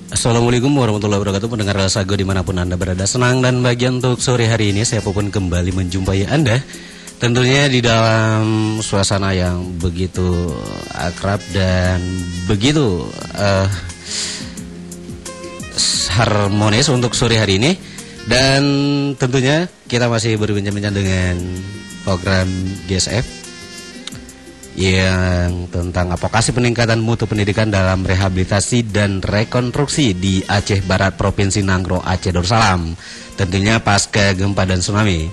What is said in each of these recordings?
Assalamualaikum warahmatullahi wabarakatuh. Pendengar Sago dimanapun Anda berada, senang dan bahagia untuk sore hari ini saya pun kembali menjumpai Anda. Tentunya di dalam suasana yang begitu akrab dan begitu harmonis untuk sore hari ini. Dan tentunya kita masih berbincang-bincang dengan program GSF yang tentang advokasi peningkatan mutu pendidikan dalam rehabilitasi dan rekonstruksi di Aceh Barat, Provinsi Nangro, Aceh Darussalam. Tentunya pasca gempa dan tsunami.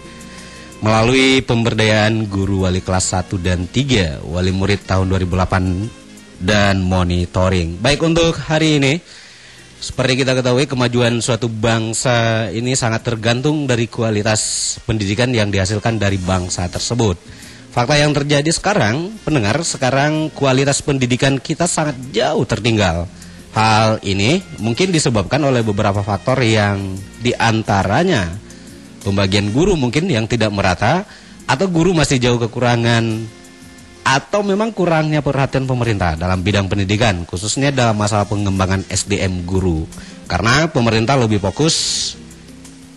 Melalui pemberdayaan guru wali kelas 1 dan 3, wali murid tahun 2008 dan monitoring. Baik, untuk hari ini, seperti kita ketahui, kemajuan suatu bangsa ini sangat tergantung dari kualitas pendidikan yang dihasilkan dari bangsa tersebut. Fakta yang terjadi sekarang, pendengar, sekarang kualitas pendidikan kita sangat jauh tertinggal. Hal ini mungkin disebabkan oleh beberapa faktor yang diantaranya pembagian guru mungkin yang tidak merata, atau guru masih jauh kekurangan, atau memang kurangnya perhatian pemerintah dalam bidang pendidikan, khususnya dalam masalah pengembangan SDM guru. Karena pemerintah lebih fokus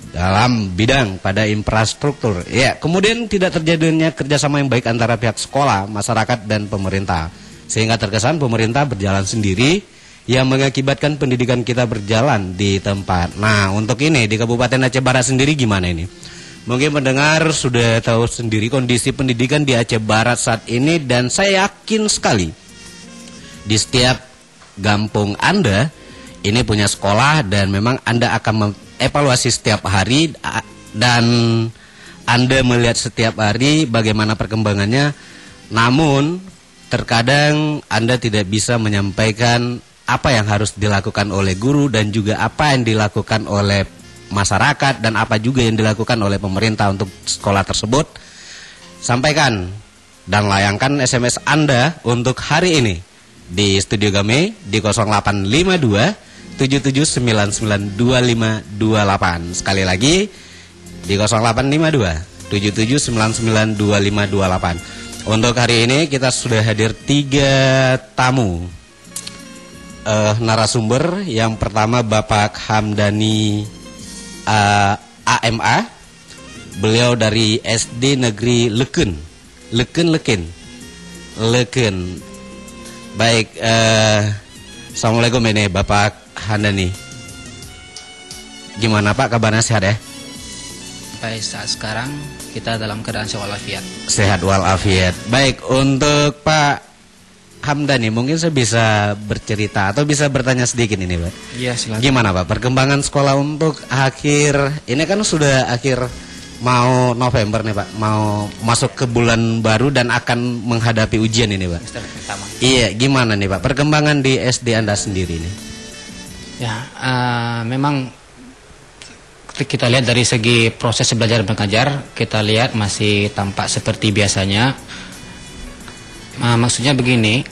dalam bidang pada infrastruktur. Ya, kemudian tidak terjadinya kerjasama yang baik antara pihak sekolah, masyarakat, dan pemerintah, sehingga terkesan pemerintah berjalan sendiri yang mengakibatkan pendidikan kita berjalan di tempat. Nah, untuk ini di Kabupaten Aceh Barat sendiri gimana ini? Mungkin pendengar sudah tahu sendiri kondisi pendidikan di Aceh Barat saat ini, dan saya yakin sekali di setiap kampung Anda ini punya sekolah, dan memang Anda akan evaluasi setiap hari dan Anda melihat setiap hari bagaimana perkembangannya. Namun terkadang Anda tidak bisa menyampaikan apa yang harus dilakukan oleh guru dan juga apa yang dilakukan oleh masyarakat dan apa juga yang dilakukan oleh pemerintah untuk sekolah tersebut. Sampaikan dan layangkan SMS Anda untuk hari ini di studio kami di 0852 77992528. Sekali lagi di 0852 77992528. Untuk hari ini kita sudah hadir 3 tamu narasumber. Yang pertama Bapak Hamdani AMA. Beliau dari SD Negeri Leken. Baik, Assalamualaikum ini Bapak Hamdani. Gimana Pak, kabarnya sehat ya? Baik, saat sekarang kita dalam keadaan sehat walafiat. Sehat walafiat. Baik, untuk Pak Hamdani mungkin saya bisa bercerita atau bisa bertanya sedikit ini Pak. Iya, silakan. Gimana Pak perkembangan sekolah untuk akhir, ini kan sudah akhir mau November nih Pak, mau masuk ke bulan baru dan akan menghadapi ujian ini Pak. Semester pertama. Iya, gimana nih Pak perkembangan di SD Anda sendiri ini? Ya, memang kita lihat dari segi proses belajar mengajar, kita lihat masih tampak seperti biasanya. Maksudnya begini,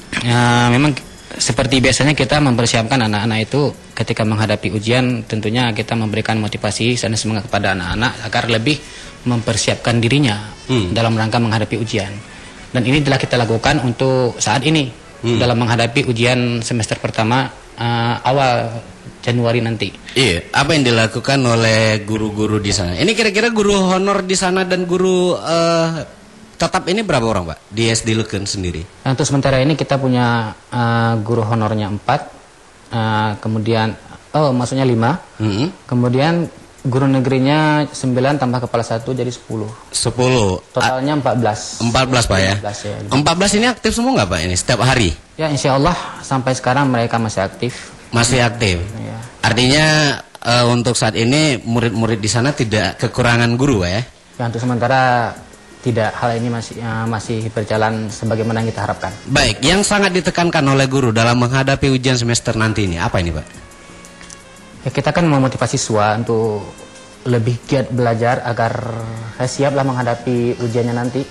memang seperti biasanya kita mempersiapkan anak-anak itu ketika menghadapi ujian, tentunya kita memberikan motivasi dan semangat kepada anak-anak agar lebih mempersiapkan dirinya dalam rangka menghadapi ujian. Dan ini telah kita lakukan untuk saat ini dalam menghadapi ujian semester pertama awal Januari nanti. Iya, apa yang dilakukan oleh guru-guru di sana? Ini kira-kira guru honor di sana dan guru tetap ini berapa orang Pak di SD Leken sendiri? Untuk sementara ini kita punya guru honornya 4, kemudian maksudnya 5, kemudian guru negerinya 9 tambah kepala 1 jadi 10. Totalnya 14. 14 Pak ya? 14 ya. 14 ini aktif semua nggak Pak ini setiap hari? Ya, insya Allah sampai sekarang mereka masih aktif. Masih aktif. Ya. Artinya untuk saat ini murid-murid di sana tidak kekurangan guru ya? Ya, untuk sementara tidak, hal ini masih berjalan sebagaimana yang kita harapkan. Baik, yang sangat ditekankan oleh guru dalam menghadapi ujian semester nanti ini apa ini Pak? Ya, kita kan memotivasi siswa untuk lebih giat belajar agar siaplah menghadapi ujiannya nanti.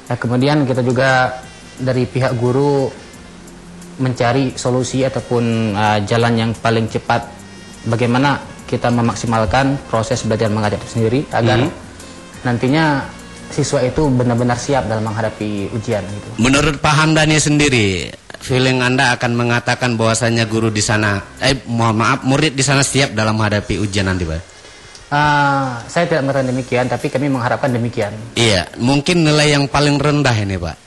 Ya, kemudian kita juga dari pihak guru mencari solusi ataupun jalan yang paling cepat bagaimana kita memaksimalkan proses belajar mengajar itu sendiri agar nantinya siswa itu benar-benar siap dalam menghadapi ujian gitu. Menurut Pak Hamdani sendiri, feeling Anda akan mengatakan bahwasanya guru di sana, murid di sana siap dalam menghadapi ujian nanti, Pak? Saya tidak mengatakan demikian, tapi kami mengharapkan demikian. Iya, mungkin nilai yang paling rendah ini, Pak.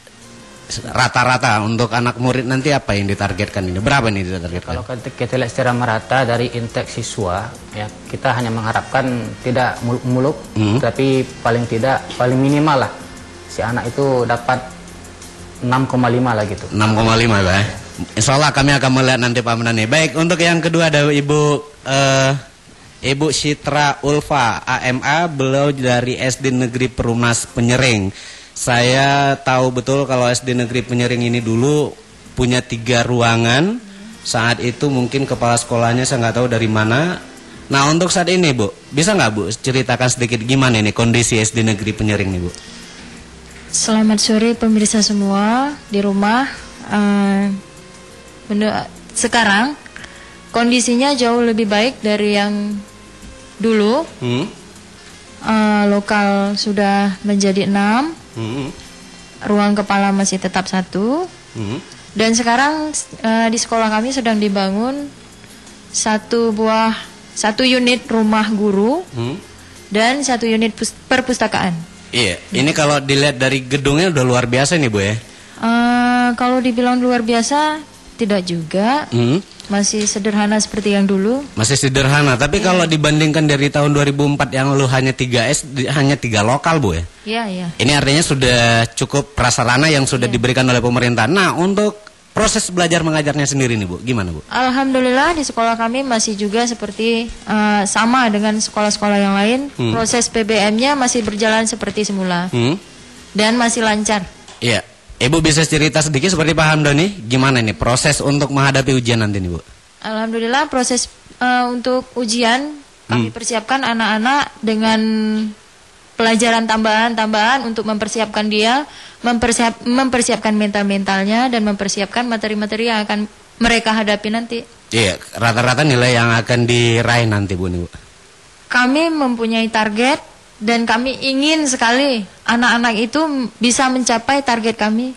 Rata-rata untuk anak murid nanti apa yang ditargetkan ini? Berapa nih ditargetkan? Kalau kita lihat secara merata dari intake siswa, ya kita hanya mengharapkan tidak muluk-muluk, tapi paling minimal lah si anak itu dapat 6,5 lah gitu. 6,5 Pak. Insya Allah kami akan melihat nanti Pak Hamdani. Baik, untuk yang kedua ada Ibu Citra Ulfa AMA, beliau dari SD Negeri Perumnas Penyering. Saya tahu betul kalau SD Negeri Penyering ini dulu punya 3 ruangan. Saat itu mungkin kepala sekolahnya saya nggak tahu dari mana. Nah, untuk saat ini Bu, bisa nggak Bu ceritakan sedikit gimana ini kondisi SD Negeri Penyering nih Bu? Selamat sore pemirsa semua di rumah. Sekarang kondisinya jauh lebih baik dari yang dulu. Lokal sudah menjadi 6. Ruang kepala masih tetap 1. Dan sekarang di sekolah kami sedang dibangun satu unit rumah guru dan 1 unit perpustakaan. Iya, ini kalau dilihat dari gedungnya udah luar biasa nih Bu ya. Kalau dibilang luar biasa tidak juga. Masih sederhana seperti yang dulu. Masih sederhana, tapi kalau dibandingkan dari tahun 2004 yang lu hanya 3 lokal Bu ya. Iya. Ini artinya sudah cukup prasarana yang sudah diberikan oleh pemerintah. Nah, untuk proses belajar mengajarnya sendiri nih Bu, gimana Bu? Alhamdulillah di sekolah kami masih juga seperti sama dengan sekolah-sekolah yang lain. Proses PBM-nya masih berjalan seperti semula. Dan masih lancar. Iya. Ibu bisa cerita sedikit seperti Pak Hamdani, gimana nih proses untuk menghadapi ujian nanti nih Bu? Alhamdulillah proses untuk ujian kami persiapkan anak-anak dengan pelajaran tambahan untuk mempersiapkan dia, mempersiapkan mentalnya dan mempersiapkan materi-materi yang akan mereka hadapi nanti. Iya, rata-rata nilai yang akan diraih nanti Bu nih Bu? Kami mempunyai target. Dan kami ingin sekali anak-anak itu bisa mencapai target kami.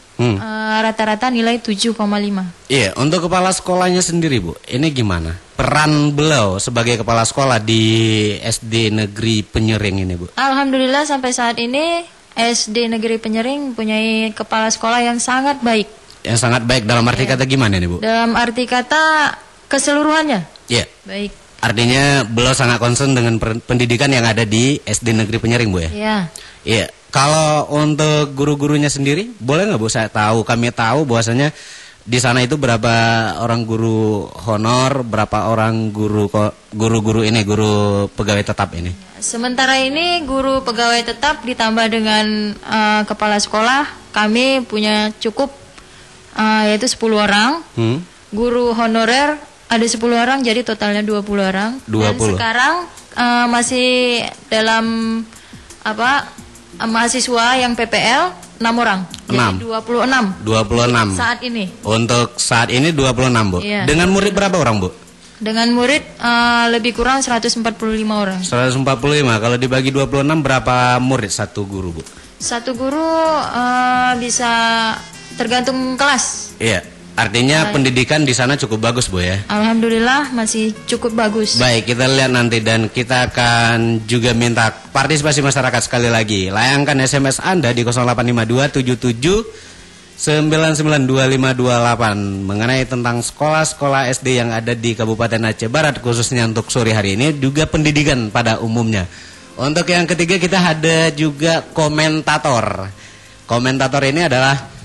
Rata-rata nilai 7,5. Iya, untuk kepala sekolahnya sendiri Bu, ini gimana? Peran beliau sebagai kepala sekolah di SD Negeri Penyering ini Bu? Alhamdulillah sampai saat ini SD Negeri Penyering mempunyai kepala sekolah yang sangat baik. Yang sangat baik dalam arti kata gimana nih Bu? Dalam arti kata keseluruhannya. Iya. Baik. Artinya beliau sangat concern dengan pendidikan yang ada di SD Negeri Penyering Bu ya? Iya. Iya. Kalau untuk guru-gurunya sendiri, boleh nggak Bu? Kami tahu bahwasanya di sana itu berapa orang guru honor, berapa orang guru pegawai tetap ini? Sementara ini guru pegawai tetap ditambah dengan kepala sekolah, kami punya cukup yaitu 10 orang. Guru honorer ada 10 orang, jadi totalnya 20 orang. 20. Dan sekarang masih dalam mahasiswa yang PPL 6 orang. 6. Jadi 26. 26. Saat ini. Untuk saat ini 26 Bu. Iya. Dengan murid berapa orang Bu? Dengan murid lebih kurang 145 orang. 145. Kalau dibagi 26 berapa murid satu guru Bu? Satu guru bisa tergantung kelas. Iya. Artinya pendidikan di sana cukup bagus Bu ya? Alhamdulillah masih cukup bagus. Baik, kita lihat nanti dan kita akan juga minta partisipasi masyarakat sekali lagi. Layangkan SMS Anda di 085277992528 mengenai tentang sekolah-sekolah SD yang ada di Kabupaten Aceh Barat khususnya untuk sore hari ini, juga pendidikan pada umumnya. Untuk yang ketiga kita ada juga komentator. Komentator ini adalah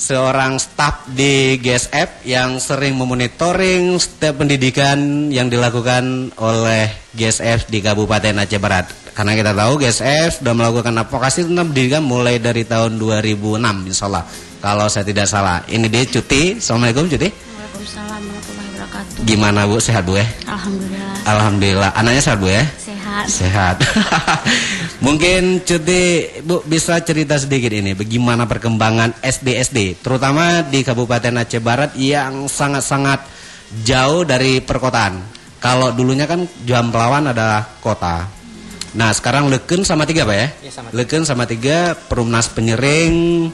seorang staf di GSF yang sering memonitoring setiap pendidikan yang dilakukan oleh GSF di Kabupaten Aceh Barat. Karena kita tahu GSF sudah melakukan advokasi tentang pendidikan mulai dari tahun 2006 insya Allah, kalau saya tidak salah. Ini dia Cuti. Assalamualaikum Cuti. Waalaikumsalam warahmatullahi wabarakatuh. Gimana Bu, sehat Bu ya? Alhamdulillah. Alhamdulillah. Anaknya sehat Bu ya? Sehat. Mungkin Cuti Bu bisa cerita sedikit ini bagaimana perkembangan SD terutama di Kabupaten Aceh Barat yang sangat-sangat jauh dari perkotaan. Kalau dulunya kan Jampelawan adalah kota. Nah sekarang Leukeun sama 3 Pak ya? Ya, sama 3. Leukeun sama 3 Perumnas Penyering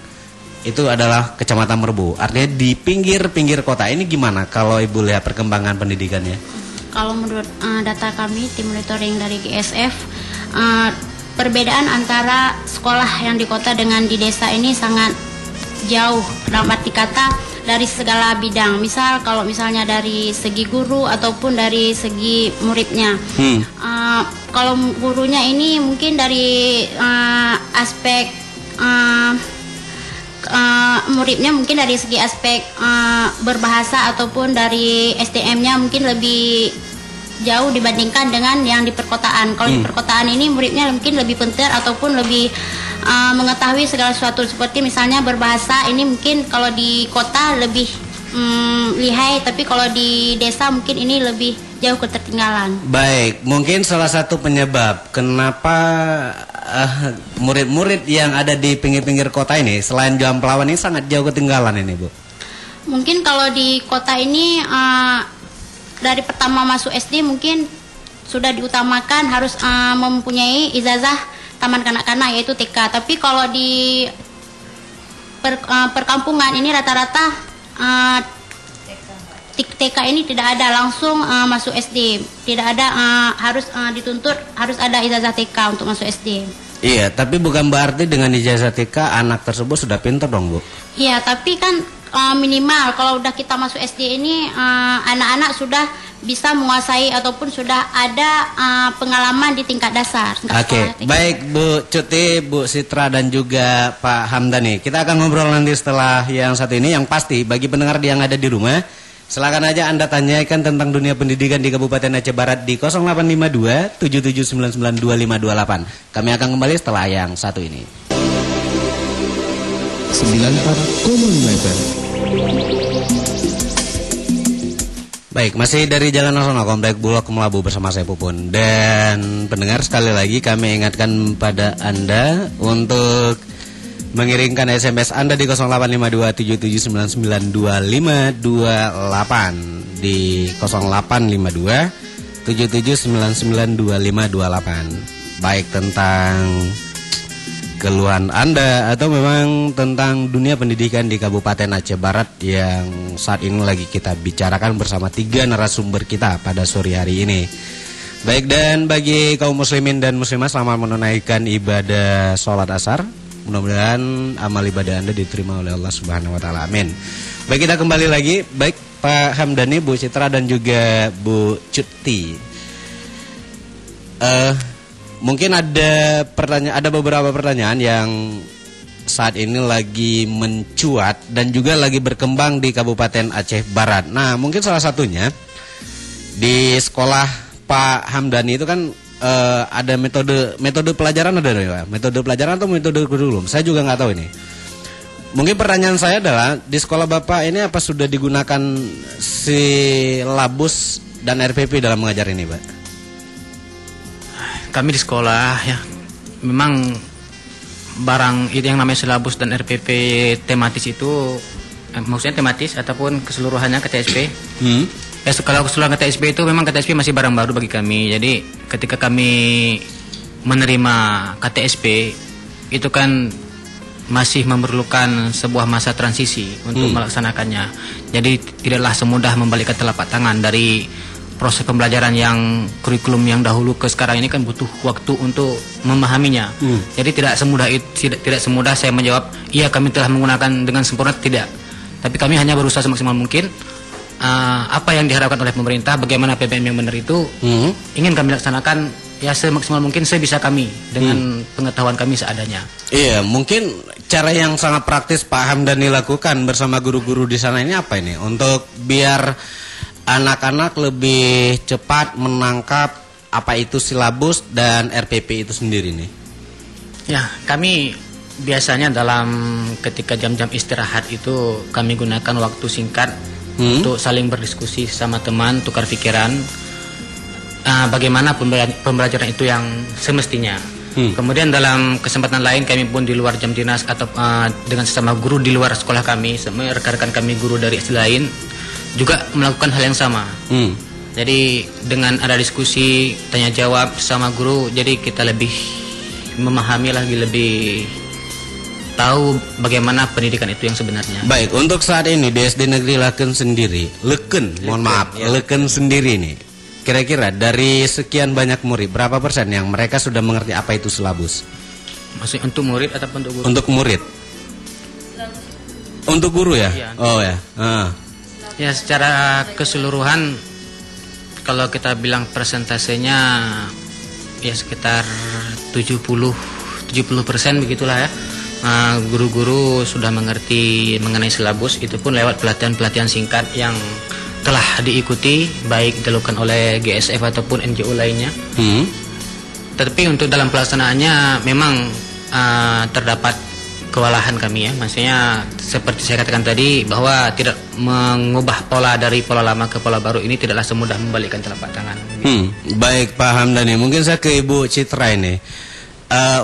itu adalah Kecamatan Merubu. Artinya di pinggir-pinggir kota. Ini gimana kalau Ibu lihat perkembangan pendidikannya? Kalau menurut data kami tim monitoring dari GSF, perbedaan antara sekolah yang di kota dengan di desa ini sangat jauh dalam arti kata dari segala bidang. Misal kalau misalnya dari segi guru ataupun dari segi muridnya. Kalau gurunya ini mungkin dari aspek muridnya mungkin dari segi aspek berbahasa ataupun dari SDM-nya mungkin lebih jauh dibandingkan dengan yang di perkotaan. Kalau di perkotaan ini muridnya mungkin lebih pintar ataupun lebih mengetahui segala sesuatu seperti misalnya berbahasa. Ini mungkin kalau di kota lebih lihai, tapi kalau di desa mungkin ini lebih jauh ketertinggalan. Baik, mungkin salah satu penyebab kenapa murid-murid yang ada di pinggir-pinggir kota ini selain Jampelawan ini sangat jauh ketinggalan ini Bu. Mungkin kalau di kota ini dari pertama masuk SD mungkin sudah diutamakan harus mempunyai ijazah taman kanak-kanak yaitu TK. Tapi kalau di perkampungan ini rata-rata TK ini tidak ada, langsung masuk SD. Tidak ada, harus dituntut harus ada ijazah TK untuk masuk SD. Iya, tapi bukan berarti dengan ijazah TK anak tersebut sudah pintar dong Bu. Iya, tapi kan minimal kalau udah kita masuk SD ini anak-anak sudah bisa menguasai ataupun sudah ada pengalaman di tingkat dasar. Oke, baik Bu Cuti, Bu Citra dan juga Pak Hamdani. Kita akan ngobrol nanti setelah yang satu ini. Yang pasti bagi pendengar yang ada di rumah, silakan aja Anda tanyakan tentang dunia pendidikan di Kabupaten Aceh Barat di 0852 7799 2528. Kami akan kembali setelah yang satu ini. 94,5 FM. Baik, masih dari Jalan Nasional Komplek Bulog Melabu bersama saya Pupun. Dan pendengar, sekali lagi kami ingatkan pada Anda untuk mengirimkan SMS Anda di 0852 77992528 di 0852 77992528. Baik tentang keluhan Anda atau memang tentang dunia pendidikan di Kabupaten Aceh Barat yang saat ini lagi kita bicarakan bersama 3 narasumber kita pada sore hari ini. Baik, dan bagi kaum muslimin dan muslimah selamat menunaikan ibadah sholat asar. Mudah-mudahan amal ibadah Anda diterima oleh Allah Subhanahu wa taala. Amin. Baik, kita kembali lagi. Baik Pak Hamdani, Bu Citra dan juga Bu Cuti. Mungkin ada beberapa pertanyaan yang saat ini lagi mencuat dan juga lagi berkembang di Kabupaten Aceh Barat. Nah, mungkin salah satunya di sekolah Pak Hamdani itu kan ada metode pelajaran ada ya? Metode pelajaran atau metode kurikulum? Saya juga nggak tahu ini. Mungkin pertanyaan saya adalah di sekolah Bapak ini apa sudah digunakan silabus dan RPP dalam mengajar ini, Pak? Kami di sekolah ya memang barang itu yang namanya silabus dan RPP tematis itu maksudnya tematis ataupun keseluruhannya KTSP. Ya, kalau keseluruhan KTSP itu memang KTSP masih barang baru bagi kami. Jadi ketika kami menerima KTSP itu kan masih memerlukan sebuah masa transisi untuk melaksanakannya. Jadi tidaklah semudah membalikan telapak tangan dari proses pembelajaran yang kurikulum yang dahulu ke sekarang ini kan butuh waktu untuk memahaminya. Jadi tidak semudah saya menjawab iya kami telah menggunakan dengan sempurna, tidak. Tapi kami hanya berusaha semaksimal mungkin apa yang diharapkan oleh pemerintah, bagaimana PPM yang benar itu ingin kami laksanakan ya semaksimal mungkin sebisa kami dengan pengetahuan kami seadanya. Iya, mungkin cara yang sangat praktis Pak Hamdani lakukan bersama guru-guru di sana ini apa ini untuk biar anak-anak lebih cepat menangkap apa itu silabus dan RPP itu sendiri nih? Ya, kami biasanya dalam ketika jam-jam istirahat itu kami gunakan waktu singkat untuk saling berdiskusi sama teman, tukar pikiran bagaimana pembelajaran itu yang semestinya. Kemudian dalam kesempatan lain kami pun di luar jam dinas atau dengan sesama guru di luar sekolah kami, rekan-rekan kami guru dari SD lain juga melakukan hal yang sama. Jadi dengan ada diskusi, tanya jawab sama guru, jadi kita lebih memahami lagi, lebih tahu bagaimana pendidikan itu yang sebenarnya. Baik, untuk saat ini di SD Negeri Leken sendiri, Leken sendiri nih, kira-kira dari sekian banyak murid, berapa persen yang mereka sudah mengerti apa itu silabus? Maksudnya untuk murid ataupun untuk guru? Untuk murid. Untuk guru ya? Iya. Oh ya. Ya, secara keseluruhan kalau kita bilang persentasenya ya sekitar 70% begitulah ya. Guru-guru sudah mengerti mengenai silabus, itu pun lewat pelatihan-pelatihan singkat yang telah diikuti baik dilakukan oleh GSF ataupun NGO lainnya. Tetapi untuk dalam pelaksanaannya memang terdapat kewalahan kami ya, maksudnya seperti saya katakan tadi bahwa tidak mengubah pola dari pola lama ke pola baru ini tidaklah semudah membalikkan telapak tangan. Baik, Pak Hamdani, mungkin saya ke Ibu Citra ini.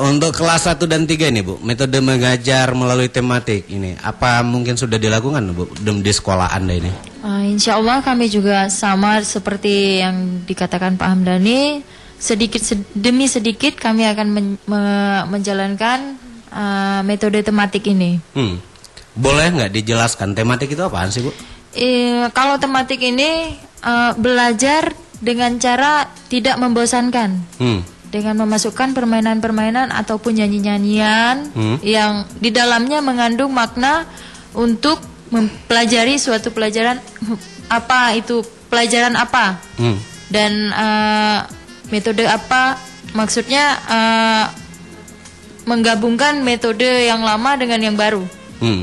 Untuk kelas 1 dan 3 ini Bu, metode mengajar melalui tematik ini apa mungkin sudah dilakukan Bu di sekolah Anda ini? Insya Allah kami juga sama seperti yang dikatakan Pak Hamdani, sedikit demi sedikit kami akan menjalankan metode tematik ini. Boleh nggak dijelaskan tematik itu apaan sih Bu? Kalau tematik ini belajar dengan cara tidak membosankan, dengan memasukkan permainan-permainan ataupun nyanyi-nyanyian yang di dalamnya mengandung makna untuk mempelajari suatu pelajaran, apa itu pelajaran apa, dan metode apa, maksudnya menggabungkan metode yang lama dengan yang baru.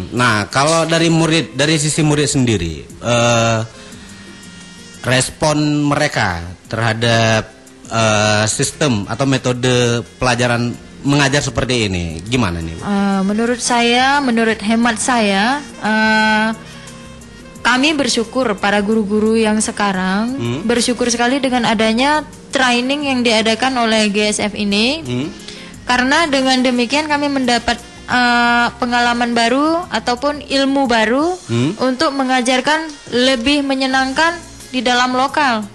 Nah, kalau dari sisi murid sendiri, respon mereka terhadap sistem atau metode pelajaran mengajar seperti ini gimana nih? Menurut hemat saya, kami bersyukur para guru-guru yang sekarang bersyukur sekali dengan adanya training yang diadakan oleh GSF ini. Karena dengan demikian kami mendapat pengalaman baru ataupun ilmu baru untuk mengajarkan lebih menyenangkan di dalam lokal,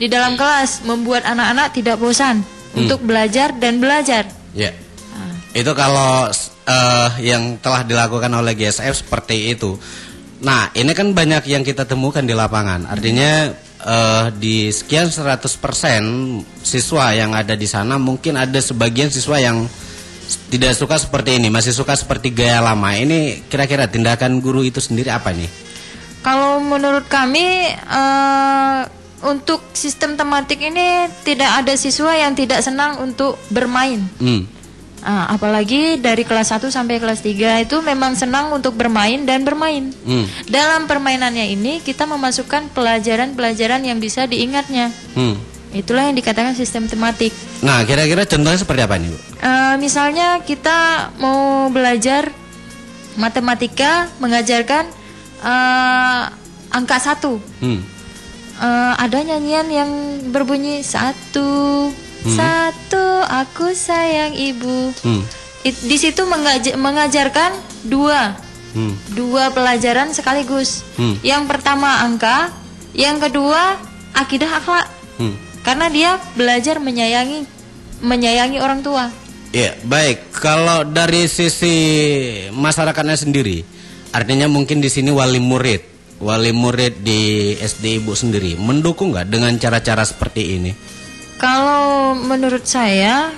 di dalam kelas, membuat anak-anak tidak bosan untuk belajar dan belajar. Ya, itu kalau yang telah dilakukan oleh GSF seperti itu. Nah, ini kan banyak yang kita temukan di lapangan. Artinya di sekian 100% siswa yang ada di sana mungkin ada sebagian siswa yang tidak suka seperti ini, masih suka seperti gaya lama. Ini kira-kira tindakan guru itu sendiri apa nih? Kalau menurut kami untuk sistem tematik ini tidak ada siswa yang tidak senang untuk bermain. Apalagi dari kelas 1 sampai kelas 3 itu memang senang untuk bermain dan bermain. Dalam permainannya ini kita memasukkan pelajaran-pelajaran yang bisa diingatnya. Itulah yang dikatakan sistem tematik. Nah, kira-kira contohnya seperti apa nih Bu? Misalnya kita mau belajar matematika, mengajarkan angka 1. Ada nyanyian yang berbunyi 1, 1 aku sayang ibu. Di situ mengajarkan dua pelajaran sekaligus. Yang pertama angka, yang kedua akidah akhlak. Karena dia belajar menyayangi orang tua. Iya, baik. Kalau dari sisi masyarakatnya sendiri, artinya mungkin di sini wali murid di SD Ibu sendiri mendukung nggak dengan cara-cara seperti ini? Kalau menurut saya,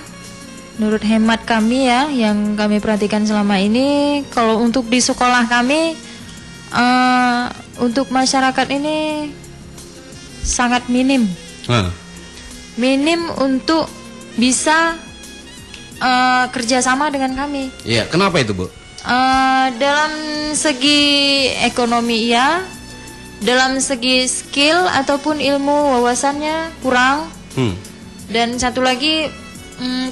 menurut hemat kami ya, yang kami perhatikan selama ini, kalau untuk di sekolah kami, untuk masyarakat ini sangat minim. Minim untuk bisa kerjasama dengan kami. Iya, kenapa itu Bu? Dalam segi ekonomi ya, dalam segi skill ataupun ilmu wawasannya kurang. Dan satu lagi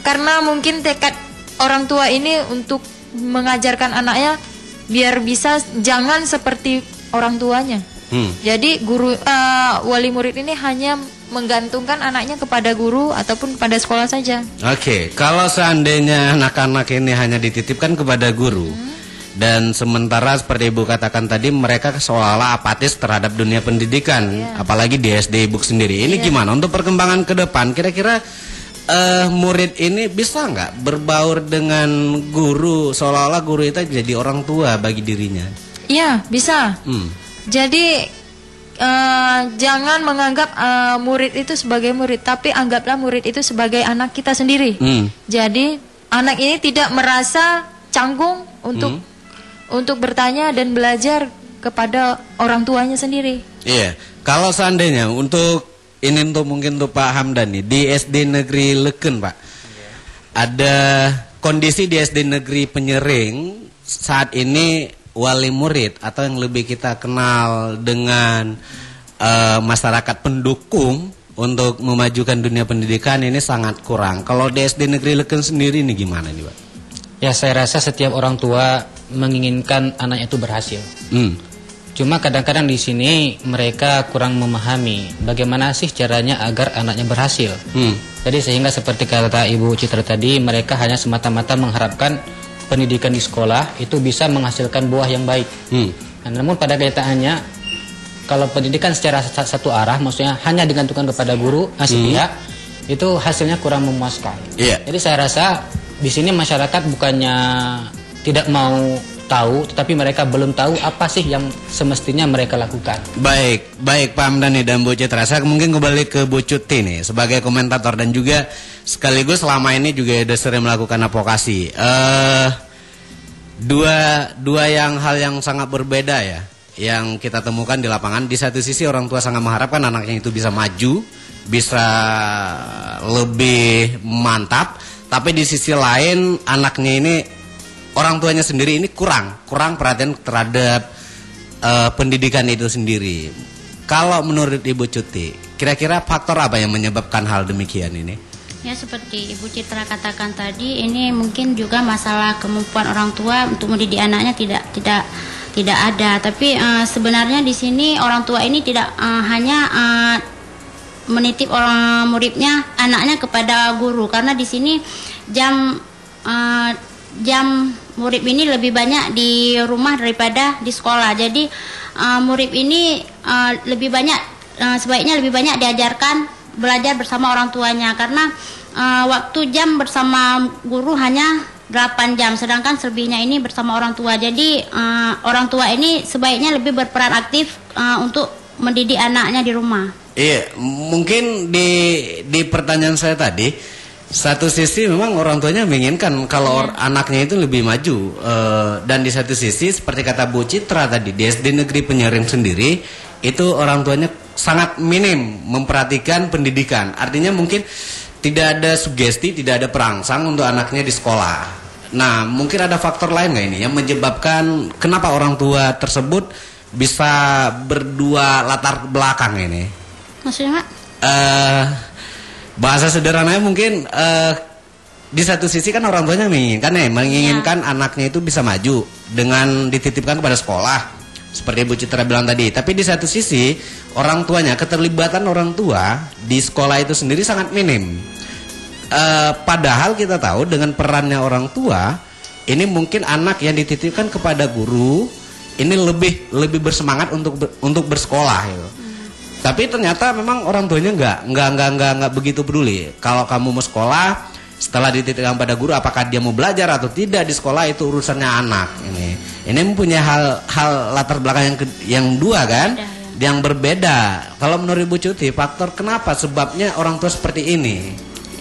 karena mungkin tekad orang tua ini untuk mengajarkan anaknya biar bisa jangan seperti orang tuanya. Jadi wali murid ini hanya menggantungkan anaknya kepada guru ataupun kepada sekolah saja. Oke, kalau seandainya anak-anak ini hanya dititipkan kepada guru, Dan sementara seperti Ibu katakan tadi, mereka seolah-olah apatis terhadap dunia pendidikan, apalagi di SD Ibu sendiri. Ini gimana untuk perkembangan ke depan? Kira-kira murid ini bisa nggak berbaur dengan guru, seolah-olah guru itu jadi orang tua bagi dirinya? Iya, bisa. Jadi jangan menganggap murid itu sebagai murid, tapi anggaplah murid itu sebagai anak kita sendiri. Jadi anak ini tidak merasa canggung untuk bertanya dan belajar kepada orang tuanya sendiri. Iya, kalau seandainya mungkin untuk Pak Hamdani di SD Negeri Leken, Pak, ada kondisi di SD Negeri Penyering saat ini wali murid atau yang lebih kita kenal dengan masyarakat pendukung untuk memajukan dunia pendidikan ini sangat kurang. Kalau di SD Negeri Leken sendiri ini gimana nih, Pak? Ya, saya rasa setiap orang tua menginginkan anaknya itu berhasil. Cuma kadang-kadang di sini mereka kurang memahami bagaimana sih caranya agar anaknya berhasil. Jadi sehingga seperti kata Ibu Citra tadi, mereka hanya semata-mata mengharapkan pendidikan di sekolah itu bisa menghasilkan buah yang baik. Namun pada kenyataannya, kalau pendidikan secara satu arah, maksudnya hanya digantungkan kepada guru, pihak, itu hasilnya kurang memuaskan. Jadi saya rasa di sini masyarakat bukannya tidak mau tahu, tetapi mereka belum tahu apa sih yang semestinya mereka lakukan. Baik Pak Hamdani dan Bu Citra. Saya mungkin kembali ke Bu Cuti nih sebagai komentator dan juga sekaligus selama ini juga sudah sering melakukan advokasi. Dua hal yang sangat berbeda ya yang kita temukan di lapangan. Di satu sisi orang tua sangat mengharapkan anaknya itu bisa maju, bisa lebih mantap, tapi di sisi lain anaknya ini, orang tuanya sendiri ini kurang perhatian terhadap pendidikan itu sendiri. Kalau menurut Ibu Cuti, kira-kira faktor apa yang menyebabkan hal demikian ini? Ya, seperti Ibu Citra katakan tadi, ini mungkin juga masalah kemampuan orang tua untuk mendidik anaknya tidak ada. Tapi sebenarnya di sini orang tua ini tidak hanya menitip orang muridnya, anaknya kepada guru, karena di sini jam murid ini lebih banyak di rumah daripada di sekolah. Jadi murid ini sebaiknya lebih banyak diajarkan belajar bersama orang tuanya, karena waktu jam bersama guru hanya 8 jam, sedangkan selebihnya ini bersama orang tua. Jadi orang tua ini sebaiknya lebih berperan aktif untuk mendidik anaknya di rumah. Iya, mungkin di pertanyaan saya tadi, satu sisi memang orang tuanya menginginkan kalau anaknya itu lebih maju, dan di satu sisi seperti kata Bu Citra tadi, di SD Negeri Penyering sendiri itu orang tuanya sangat minim memperhatikan pendidikan. Artinya mungkin tidak ada sugesti, tidak ada perangsang untuk anaknya di sekolah. Nah, mungkin ada faktor lain nggak ini yang menyebabkan kenapa orang tua tersebut bisa berdua latar belakang ini? Maksudnya? Bahasa sederhananya mungkin di satu sisi kan orang tuanya menginginkan anaknya itu bisa maju dengan dititipkan kepada sekolah seperti Bu Citra bilang tadi. Tapi di satu sisi orang tuanya, keterlibatan orang tua di sekolah itu sendiri sangat minim. Padahal kita tahu dengan perannya orang tua ini mungkin anak yang dititipkan kepada guru ini lebih bersemangat untuk bersekolah gitu. Tapi ternyata memang orang tuanya nggak begitu peduli. Kalau kamu mau sekolah, setelah dititipkan pada guru, apakah dia mau belajar atau tidak di sekolah itu urusannya anak. Ini mempunyai hal latar belakang yang dua kan, yang berbeda. Kalau menurut Ibu Cuti, faktor kenapa sebabnya orang tua seperti ini?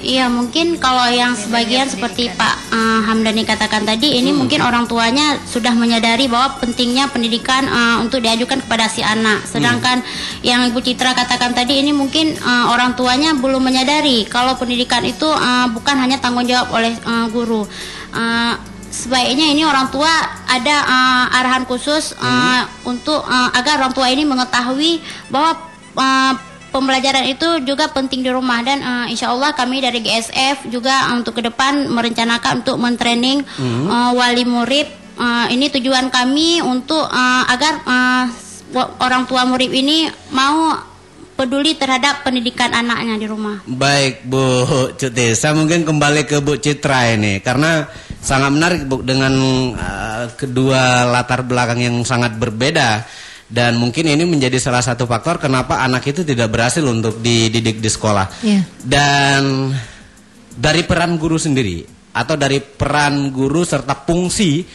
Iya, mungkin kalau yang sebagian seperti Pak Hamdani katakan tadi, ini mungkin orang tuanya sudah menyadari bahwa pentingnya pendidikan untuk diajukan kepada si anak. Sedangkan yang Ibu Citra katakan tadi, ini mungkin orang tuanya belum menyadari kalau pendidikan itu bukan hanya tanggung jawab oleh guru. Sebaiknya ini orang tua ada arahan khusus untuk agar orang tua ini mengetahui bahwa pembelajaran itu juga penting di rumah. Dan insya Allah kami dari GSF juga untuk ke depan merencanakan untuk mentraining wali murid. Ini tujuan kami untuk agar orang tua murid ini mau peduli terhadap pendidikan anaknya di rumah. Baik Bu Cuti, saya mungkin kembali ke Bu Citra ini karena sangat menarik Bu dengan kedua latar belakang yang sangat berbeda. Dan mungkin ini menjadi salah satu faktor kenapa anak itu tidak berhasil untuk dididik di sekolah. Dan dari peran guru sendiri, atau dari peran guru serta fungsi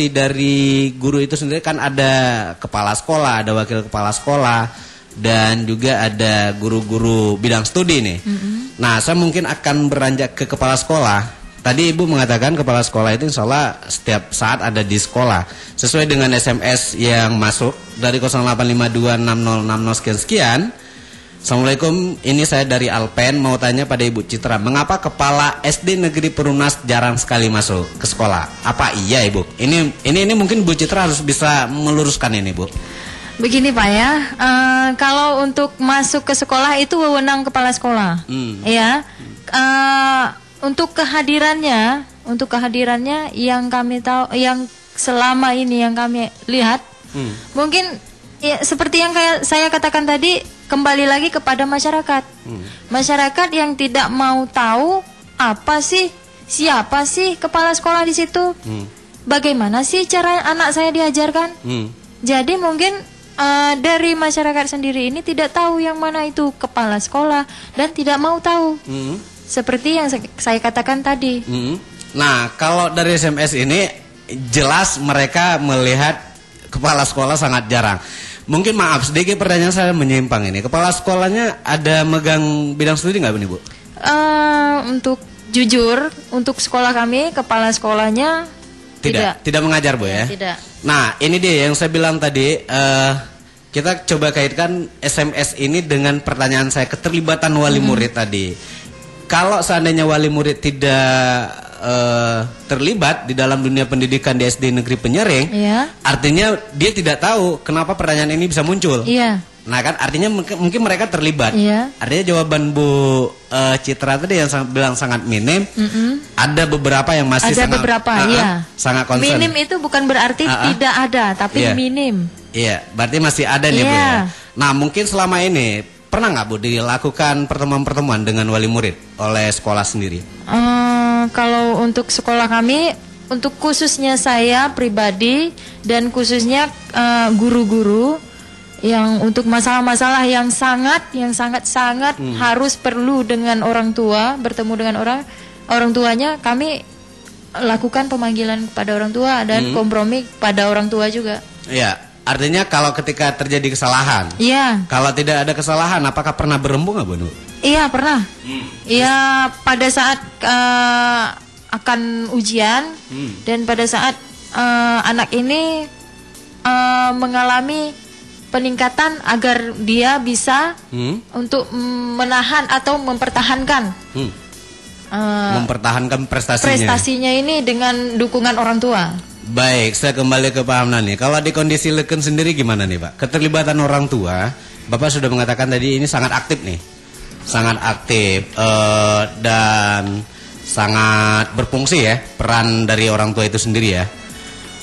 dari guru itu sendiri, kan ada kepala sekolah, ada wakil kepala sekolah, dan juga ada guru-guru bidang studi nih. Nah, saya mungkin akan beranjak ke kepala sekolah. Tadi Ibu mengatakan kepala sekolah itu insya Allah setiap saat ada di sekolah. Sesuai dengan SMS yang masuk dari 08526060 sekian. Assalamualaikum, ini saya dari Alpen, mau tanya pada Ibu Citra, mengapa kepala SD Negeri Perumnas jarang sekali masuk ke sekolah? Apa iya Ibu? Ini mungkin Bu Citra harus bisa meluruskan ini Bu. Begini Pak ya, kalau untuk masuk ke sekolah itu wewenang kepala sekolah, ya. Untuk kehadirannya yang kami tahu, yang selama ini yang kami lihat, mungkin ya, seperti yang saya katakan tadi, kembali lagi kepada masyarakat. Masyarakat yang tidak mau tahu siapa sih kepala sekolah di situ, bagaimana sih cara anak saya diajarkan. Jadi mungkin dari masyarakat sendiri ini tidak tahu yang mana itu kepala sekolah dan tidak mau tahu. Seperti yang saya katakan tadi. Nah, kalau dari SMS ini jelas mereka melihat kepala sekolah sangat jarang. Mungkin maaf sedikit pertanyaan saya menyimpang ini. Kepala sekolahnya ada megang bidang studi nggak Bu? Untuk jujur, untuk sekolah kami kepala sekolahnya tidak mengajar Bu ya? Tidak. Nah, ini dia yang saya bilang tadi. Kita coba kaitkan SMS ini dengan pertanyaan saya, keterlibatan wali murid tadi. Kalau seandainya wali murid tidak terlibat di dalam dunia pendidikan di SD Negeri Penyering, artinya dia tidak tahu kenapa pertanyaan ini bisa muncul. Nah kan artinya mungkin mereka terlibat. Artinya jawaban Bu Citra tadi yang bilang sangat minim. Ada beberapa yang masih sangat concern. Minim itu bukan berarti tidak ada, tapi minim. Iya, berarti masih ada nih Bu ya. Nah mungkin selama ini pernah nggak Bu dilakukan pertemuan-pertemuan dengan wali murid oleh sekolah sendiri? Kalau untuk sekolah kami, untuk khususnya saya pribadi dan khususnya guru-guru yang untuk masalah-masalah yang sangat harus perlu dengan orang tua, bertemu dengan orang tuanya, kami lakukan pemanggilan kepada orang tua dan kompromi pada orang tua juga. Iya. Artinya kalau ketika terjadi kesalahan, kalau tidak ada kesalahan, apakah pernah berembung nggak Bu? Iya pernah. Iya pada saat akan ujian dan pada saat anak ini mengalami peningkatan agar dia bisa untuk menahan atau mempertahankan prestasinya ini dengan dukungan orang tua. Baik, saya kembali ke Pak Hamdan nih. Kalau di kondisi Leken sendiri gimana nih Pak? Keterlibatan orang tua, Bapak sudah mengatakan tadi ini sangat aktif nih. Sangat aktif dan sangat berfungsi ya, peran dari orang tua itu sendiri ya.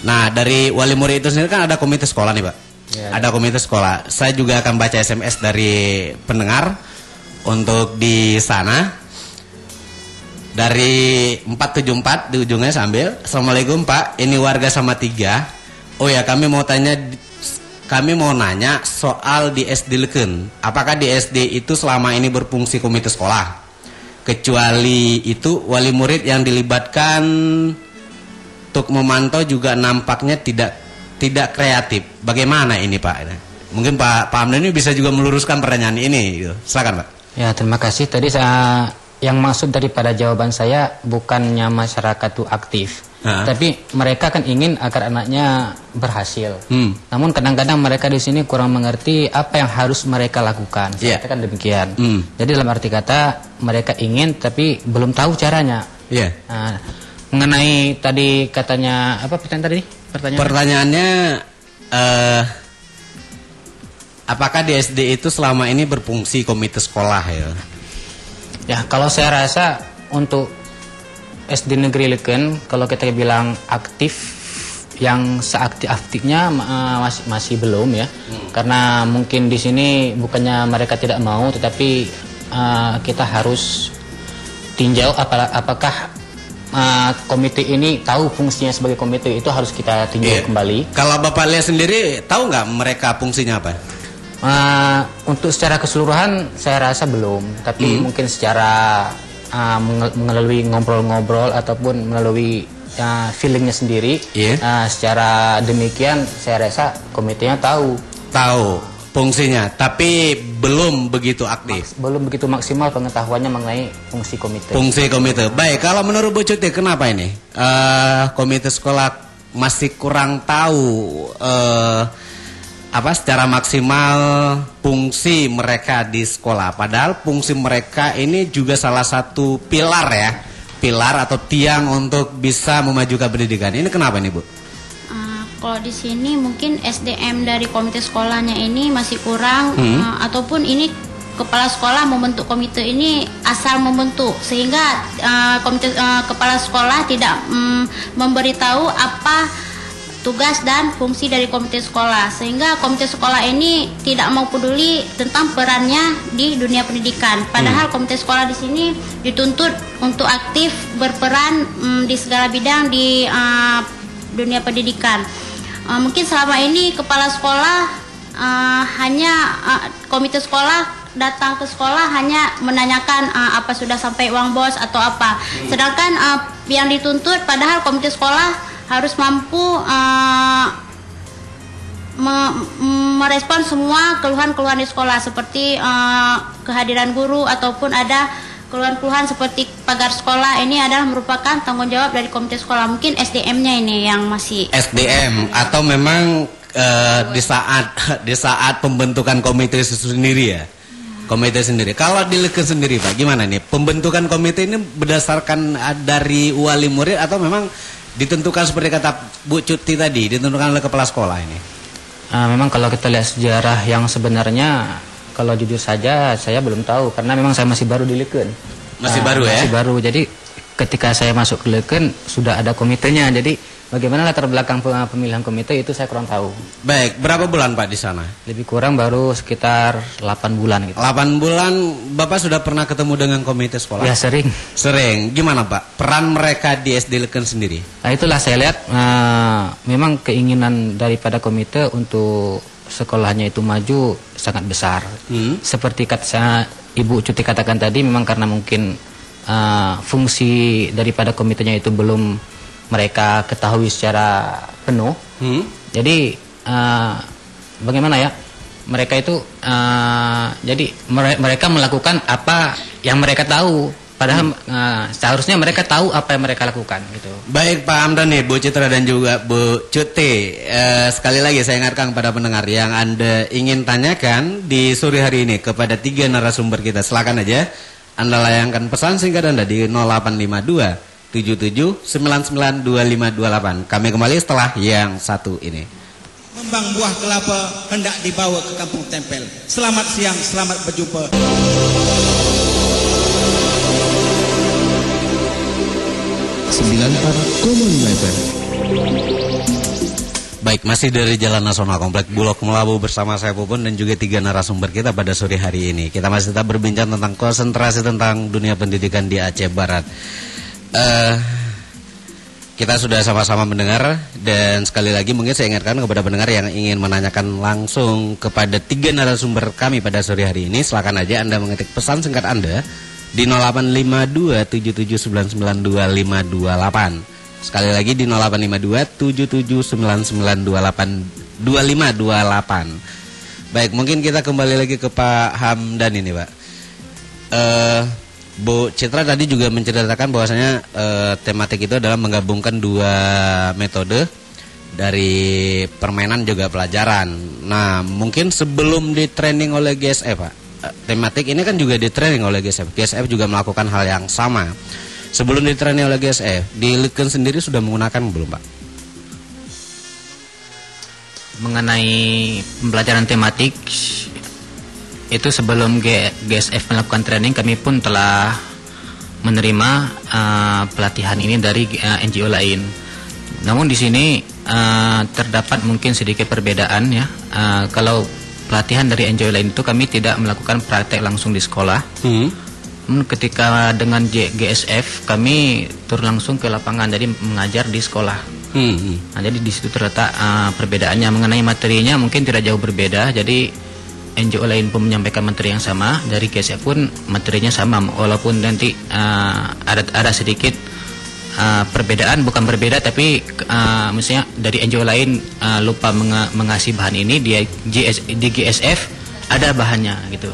Nah, dari wali murid itu sendiri kan ada komite sekolah nih Pak. Ada komite sekolah. Saya juga akan baca SMS dari pendengar untuk di sana. Dari 474 di ujungnya sambil. Assalamualaikum Pak, ini warga sama 3. Oh ya, kami mau nanya soal di SD Leken. Apakah di SD itu selama ini berfungsi komite sekolah? Kecuali itu wali murid yang dilibatkan untuk memantau juga nampaknya tidak kreatif. Bagaimana ini Pak? Mungkin Pak Hamdan ini bisa juga meluruskan pertanyaan ini. Silakan Pak. Ya, terima kasih. Tadi yang maksud daripada jawaban saya bukannya masyarakat itu aktif, tapi mereka kan ingin agar anaknya berhasil. Namun kadang-kadang mereka di sini kurang mengerti apa yang harus mereka lakukan. Saya katakan demikian. Jadi dalam arti kata mereka ingin tapi belum tahu caranya. Nah, mengenai tadi katanya apa pertanyaannya? Apakah di SD itu selama ini berfungsi komite sekolah ya? Ya, kalau saya rasa untuk SD Negeri Leken, kalau kita bilang aktif, yang seaktif-aktifnya masih belum ya. Karena mungkin di sini bukannya mereka tidak mau, tetapi kita harus tinjau apakah komite ini tahu fungsinya sebagai komite, itu harus kita tinjau kembali. Kalau Bapak lihat sendiri, tahu nggak mereka fungsinya apa? Untuk secara keseluruhan saya rasa belum, tapi mungkin secara melalui ngobrol-ngobrol ataupun melalui feelingnya sendiri, secara demikian saya rasa komitenya tahu fungsinya, tapi belum begitu aktif, belum begitu maksimal pengetahuannya mengenai fungsi komite. Baik, kalau menurut Bu Cuti, kenapa ini komite sekolah masih kurang tahu secara maksimal fungsi mereka di sekolah? Padahal fungsi mereka ini juga salah satu pilar atau tiang untuk bisa memajukan pendidikan. Ini kenapa nih, Bu? Kalau di sini mungkin SDM dari komite sekolahnya ini masih kurang, ataupun ini kepala sekolah membentuk komite ini asal membentuk, sehingga kepala sekolah tidak memberitahu apa tugas dan fungsi dari komite sekolah, sehingga komite sekolah ini tidak mau peduli tentang perannya di dunia pendidikan. Padahal komite sekolah di sini dituntut untuk aktif berperan di segala bidang di dunia pendidikan. Mungkin selama ini kepala sekolah komite sekolah datang ke sekolah hanya menanyakan apa sudah sampai uang bos atau apa. Sedangkan yang dituntut, padahal komite sekolah harus mampu merespon semua keluhan-keluhan di sekolah, seperti kehadiran guru ataupun ada keluhan-keluhan seperti pagar sekolah. Ini adalah merupakan tanggung jawab dari komite sekolah. Mungkin SDM-nya ini yang masih SDM, atau memang di saat pembentukan komite itu sendiri ya. Komite sendiri. Kalau di Leken sendiri Pak, gimana nih? Pembentukan komite ini berdasarkan dari wali murid atau memang ditentukan seperti kata Bu Cuti tadi, ditentukan oleh kepala sekolah ini? Memang kalau kita lihat sejarah yang sebenarnya, kalau jujur saja saya belum tahu, karena memang saya masih baru di Leken. Masih baru ya? Masih baru. Jadi ketika saya masuk ke Leken sudah ada komitenya. Jadi bagaimana latar belakang pemilihan komite itu saya kurang tahu. Baik, berapa bulan Pak di sana? Lebih kurang baru sekitar 8 bulan gitu. 8 bulan Bapak sudah pernah ketemu dengan komite sekolah? Ya, sering. Sering. Gimana Pak peran mereka di SD Leken sendiri? Nah, itulah saya lihat memang keinginan daripada komite untuk sekolahnya itu maju sangat besar. Seperti kata Ibu Cuti katakan tadi, memang karena mungkin fungsi daripada komitenya itu belum mereka ketahui secara penuh. Jadi bagaimana ya, mereka itu jadi mereka melakukan apa yang mereka tahu, padahal seharusnya mereka tahu apa yang mereka lakukan gitu. Baik Pak Hamdani, Bu Citra dan juga Bu Cuti, sekali lagi saya ingatkan kepada pendengar yang Anda ingin tanyakan di sore hari ini kepada 3 narasumber kita, silakan aja Anda layangkan pesan singkat Anda di 0852 77992528. Kami kembali setelah yang satu ini. Kembang buah kelapa hendak dibawa ke Kampung Tempel. Selamat siang, selamat berjumpa. Common Matter. Baik, masih dari Jalan Nasional Komplek Bulog Melabu bersama saya Pupun dan juga 3 narasumber kita pada sore hari ini. Kita masih tetap berbincang tentang konsentrasi tentang dunia pendidikan di Aceh Barat. Kita sudah sama-sama mendengar, dan sekali lagi mungkin saya ingatkan kepada pendengar yang ingin menanyakan langsung kepada 3 narasumber kami pada sore hari ini, silakan aja Anda mengetik pesan singkat Anda di 085277992528. Sekali lagi di 08527799282528. Baik, mungkin kita kembali lagi ke Pak Hamdan ini Pak. Bu Citra tadi juga menceritakan bahwasanya tematik itu adalah menggabungkan 2 metode dari permainan juga pelajaran. Nah, mungkin sebelum di training oleh GSF Pak, tematik ini kan juga di training oleh GSF. GSF juga melakukan hal yang sama. Sebelum di training oleh GSF, di Leken sendiri sudah menggunakan belum Pak? Mengenai pembelajaran tematik, itu sebelum GSF melakukan training, kami pun telah menerima pelatihan ini dari NGO lain. Namun di sini terdapat mungkin sedikit perbedaan ya. Kalau pelatihan dari NGO lain itu kami tidak melakukan praktek langsung di sekolah, Ketika dengan GSF kami turun langsung ke lapangan, jadi mengajar di sekolah. Nah, jadi di situ terletak perbedaannya. Mengenai materinya mungkin tidak jauh berbeda. Jadi NGO lain pun menyampaikan materi yang sama, dari GSF pun materinya sama, walaupun nanti ada sedikit perbedaan, bukan berbeda tapi misalnya dari NGO lain lupa mengasih bahan ini, di GSF ada bahannya gitu.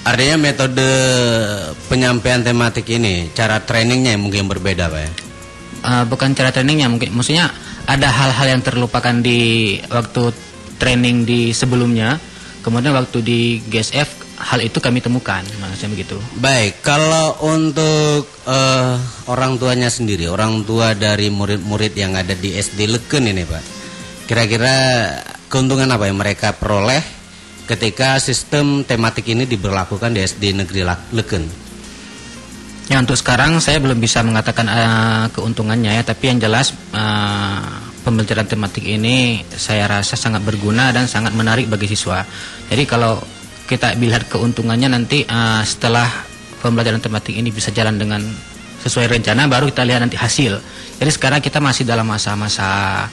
Artinya metode penyampaian tematik ini, cara trainingnya yang mungkin berbeda, Pak ya? Bukan cara trainingnya, mungkin maksudnya ada hal-hal yang terlupakan di waktu training di sebelumnya, kemudian waktu di GSF hal itu kami temukan, maksudnya begitu. Baik, kalau untuk orang tuanya sendiri, orang tua dari murid-murid yang ada di SD Leken ini, Pak, kira-kira keuntungan apa yang mereka peroleh ketika sistem tematik ini diberlakukan di SD Negeri Leken? Ya, untuk sekarang saya belum bisa mengatakan keuntungannya ya, tapi yang jelas pembelajaran tematik ini saya rasa sangat berguna dan sangat menarik bagi siswa. Jadi kalau kita lihat keuntungannya nanti setelah pembelajaran tematik ini bisa jalan dengan sesuai rencana, baru kita lihat nanti hasil. Jadi sekarang kita masih dalam masa-masa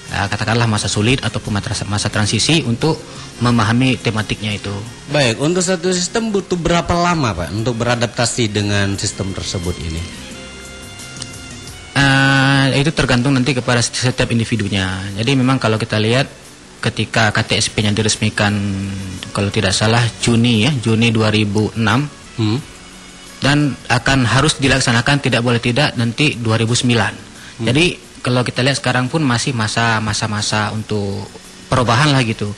katakanlah masa sulit ataupun masa transisi untuk memahami tematiknya itu. Baik, untuk satu sistem butuh berapa lama, Pak, untuk beradaptasi dengan sistem tersebut ini? Itu tergantung nanti kepada setiap individunya. Jadi memang kalau kita lihat ketika KTSP-nya diresmikan kalau tidak salah Juni 2006, dan akan harus dilaksanakan tidak boleh tidak nanti 2009. Jadi kalau kita lihat sekarang pun masih masa-masa untuk perubahan lah gitu.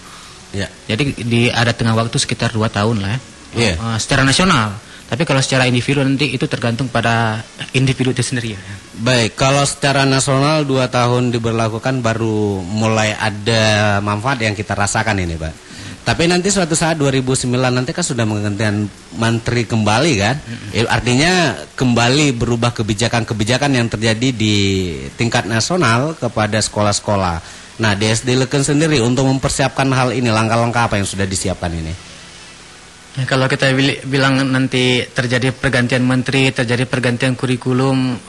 Ya. Jadi ada tengah waktu sekitar 2 tahun lah ya. Secara nasional. Tapi kalau secara individu nanti itu tergantung pada individu itu sendiri ya. Baik, kalau secara nasional 2 tahun diberlakukan baru mulai ada manfaat yang kita rasakan ini, Pak. Tapi nanti suatu saat 2009 nanti kan sudah menggantikan menteri kembali kan. Artinya kembali berubah kebijakan-kebijakan yang terjadi di tingkat nasional kepada sekolah-sekolah. Nah, di SD Leken sendiri untuk mempersiapkan hal ini, langkah-langkah apa yang sudah disiapkan ini? Ya, kalau kita bilang nanti terjadi pergantian menteri, terjadi pergantian kurikulum,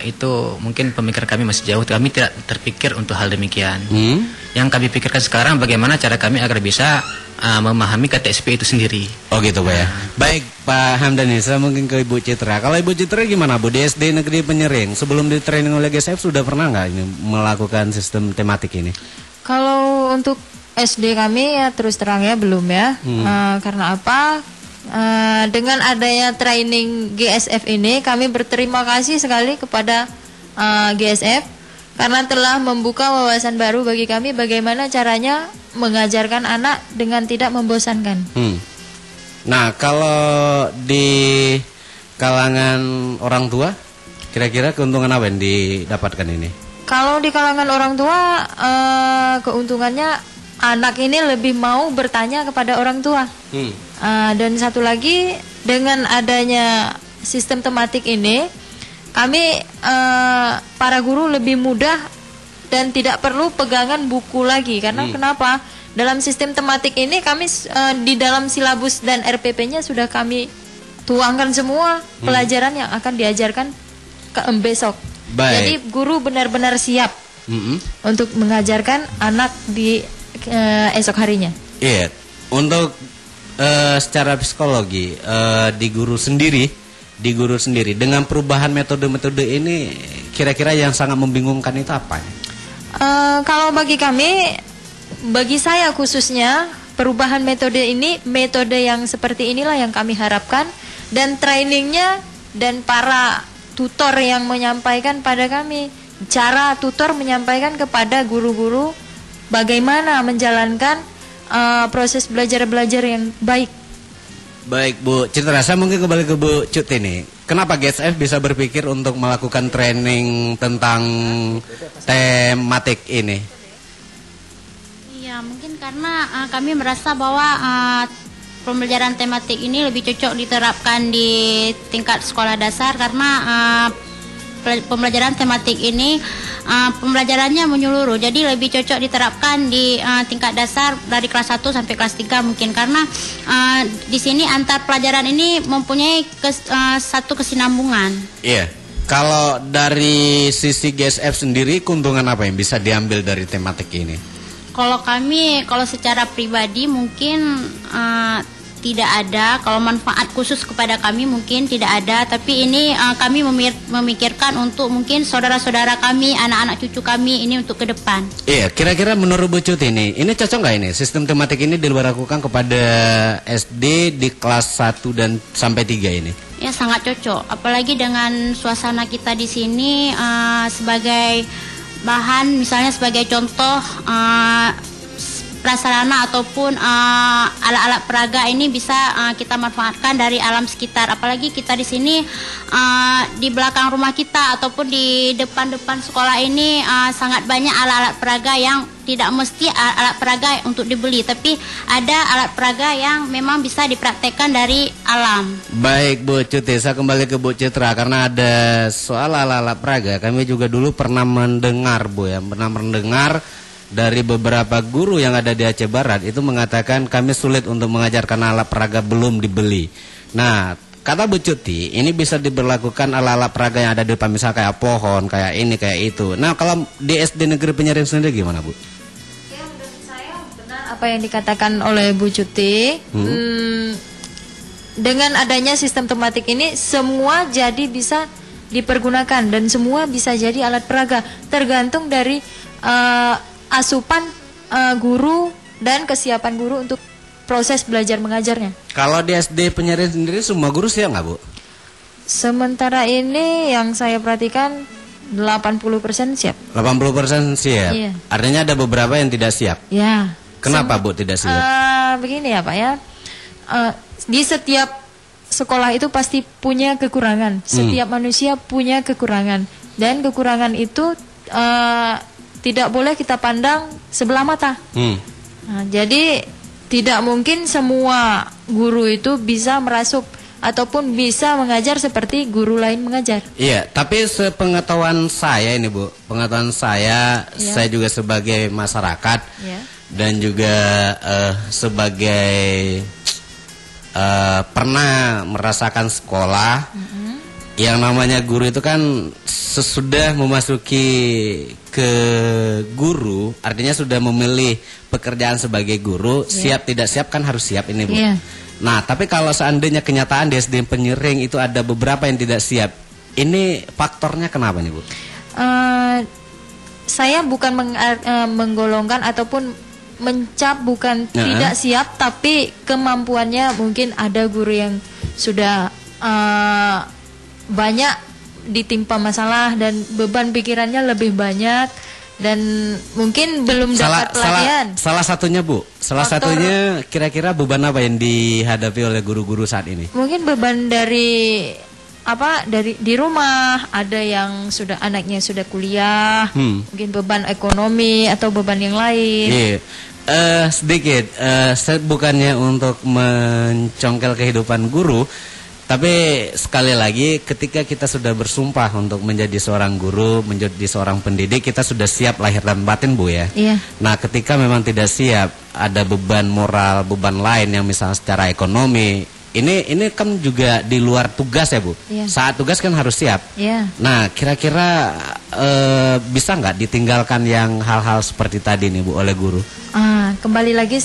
itu mungkin pemikiran kami masih jauh. Kami tidak terpikir untuk hal demikian. Yang kami pikirkan sekarang bagaimana cara kami agar bisa memahami KTSP itu sendiri. Oh gitu, Pak ya. Baik, Pak Hamdani, saya mungkin ke Ibu Citra. Kalau Ibu Citra gimana, Bu? Di SD Negeri Penyering, sebelum di training oleh GSF sudah pernah nggak ini melakukan sistem tematik ini? Kalau untuk SD kami ya terus terang ya belum ya. Karena apa? Dengan adanya training GSF ini kami berterima kasih sekali kepada GSF karena telah membuka wawasan baru bagi kami bagaimana caranya mengajarkan anak dengan tidak membosankan. Nah, kalau di kalangan orang tua, kira-kira keuntungan apa yang didapatkan ini? Kalau di kalangan orang tua, keuntungannya anak ini lebih mau bertanya kepada orang tua. Dan satu lagi, dengan adanya sistem tematik ini, kami para guru lebih mudah dan tidak perlu pegangan buku lagi. Karena kenapa? Dalam sistem tematik ini kami di dalam silabus dan RPP-nya sudah kami tuangkan semua pelajaran yang akan diajarkan ke besok. Baik. Jadi guru benar-benar siap untuk mengajarkan anak di esok harinya. Iya, untuk secara psikologi di guru sendiri dengan perubahan metode-metode ini, kira-kira yang sangat membingungkan itu apa? Kalau bagi kami, bagi saya khususnya, perubahan metode ini, metode yang seperti inilah yang kami harapkan, dan trainingnya dan para tutor yang menyampaikan pada kami, cara tutor menyampaikan kepada guru-guru bagaimana menjalankan proses belajar-belajar yang baik. Baik, Bu Citra, saya mungkin kembali ke Bu Cut ini. Kenapa GSF bisa berpikir untuk melakukan training tentang tematik ini? Iya, mungkin karena kami merasa bahwa pembelajaran tematik ini lebih cocok diterapkan di tingkat sekolah dasar karena pembelajaran tematik ini pembelajarannya menyeluruh, jadi lebih cocok diterapkan di tingkat dasar dari kelas 1 sampai kelas 3 mungkin, karena di sini antar pelajaran ini mempunyai satu kesinambungan. Iya. Kalau dari sisi GSF sendiri, keuntungan apa yang bisa diambil dari tematik ini? Kalau kami, kalau secara pribadi mungkin tidak ada. Kalau manfaat khusus kepada kami mungkin tidak ada. Tapi ini kami memikirkan untuk mungkin saudara-saudara kami, anak-anak cucu kami ini untuk ke depan. Iya, kira-kira menurut Bu Cuti ini cocok nggak ini? Sistem tematik ini diberlakukan kepada SD di kelas 1 dan sampai 3 ini? Ya, sangat cocok. Apalagi dengan suasana kita di sini sebagai bahan, misalnya sebagai contoh prasarana ataupun alat-alat peraga ini bisa kita manfaatkan dari alam sekitar. Apalagi kita di sini di belakang rumah kita ataupun di depan-depan sekolah ini sangat banyak alat-alat peraga yang tidak mesti alat peraga untuk dibeli, tapi ada alat peraga yang memang bisa dipraktekkan dari alam. Baik Bu Cuti, saya kembali ke Bu Citra karena ada soal alat-alat peraga. Kami juga dulu pernah mendengar Bu ya, pernah mendengar dari beberapa guru yang ada di Aceh Barat itu mengatakan kami sulit untuk mengajarkan alat peraga belum dibeli. Nah, kata Bu Cuti, ini bisa diberlakukan alat-alat peraga yang ada di depan, misalnya kayak pohon, kayak ini, kayak itu. Nah, kalau di SD Negeri Penyerim sendiri gimana Bu? Ya, menurut saya benar apa yang dikatakan oleh Bu Cuti. Dengan adanya sistem tematik ini, semua jadi bisa dipergunakan dan semua bisa jadi alat peraga. Tergantung dari asupan guru dan kesiapan guru untuk proses belajar mengajarnya. Kalau di SD Penyerim sendiri semua guru siap nggak Bu? Sementara ini yang saya perhatikan 80% siap. 80% siap? Iya. Artinya ada beberapa yang tidak siap? Ya. Kenapa Bu tidak siap? Begini ya Pak ya, di setiap sekolah itu pasti punya kekurangan. Setiap manusia punya kekurangan. Dan kekurangan itu tidak boleh kita pandang sebelah mata. Nah, jadi tidak mungkin semua guru itu bisa merasuk ataupun bisa mengajar seperti guru lain mengajar. Iya, tapi sepengetahuan saya ini Bu, pengetahuan saya juga sebagai masyarakat dan juga sebagai pernah merasakan sekolah. Yang namanya guru itu kan sesudah memasuki ke guru, artinya sudah memilih pekerjaan sebagai guru, siap tidak siap kan harus siap ini Bu. Nah, tapi kalau seandainya kenyataan di SD Penyerim itu ada beberapa yang tidak siap, ini faktornya kenapa nih Bu? Saya bukan menggolongkan ataupun mencap bukan tidak siap, tapi kemampuannya mungkin ada guru yang sudah banyak ditimpa masalah dan beban pikirannya lebih banyak dan mungkin belum dapat pelatihan. Salah satunya Bu, satunya kira-kira beban apa yang dihadapi oleh guru-guru saat ini? Mungkin beban dari di rumah, ada yang sudah anaknya sudah kuliah, mungkin beban ekonomi atau beban yang lain. Sedikit, bukannya untuk mencongkel kehidupan guru, tapi sekali lagi ketika kita sudah bersumpah untuk menjadi seorang guru, menjadi seorang pendidik, kita sudah siap lahir dan batin Bu ya. Nah, ketika memang tidak siap, ada beban moral, beban lain yang misalnya secara ekonomi, ini kan juga di luar tugas ya Bu. Saat tugas kan harus siap. Nah, kira-kira bisa nggak ditinggalkan yang hal-hal seperti tadi nih Bu oleh guru? Kembali lagi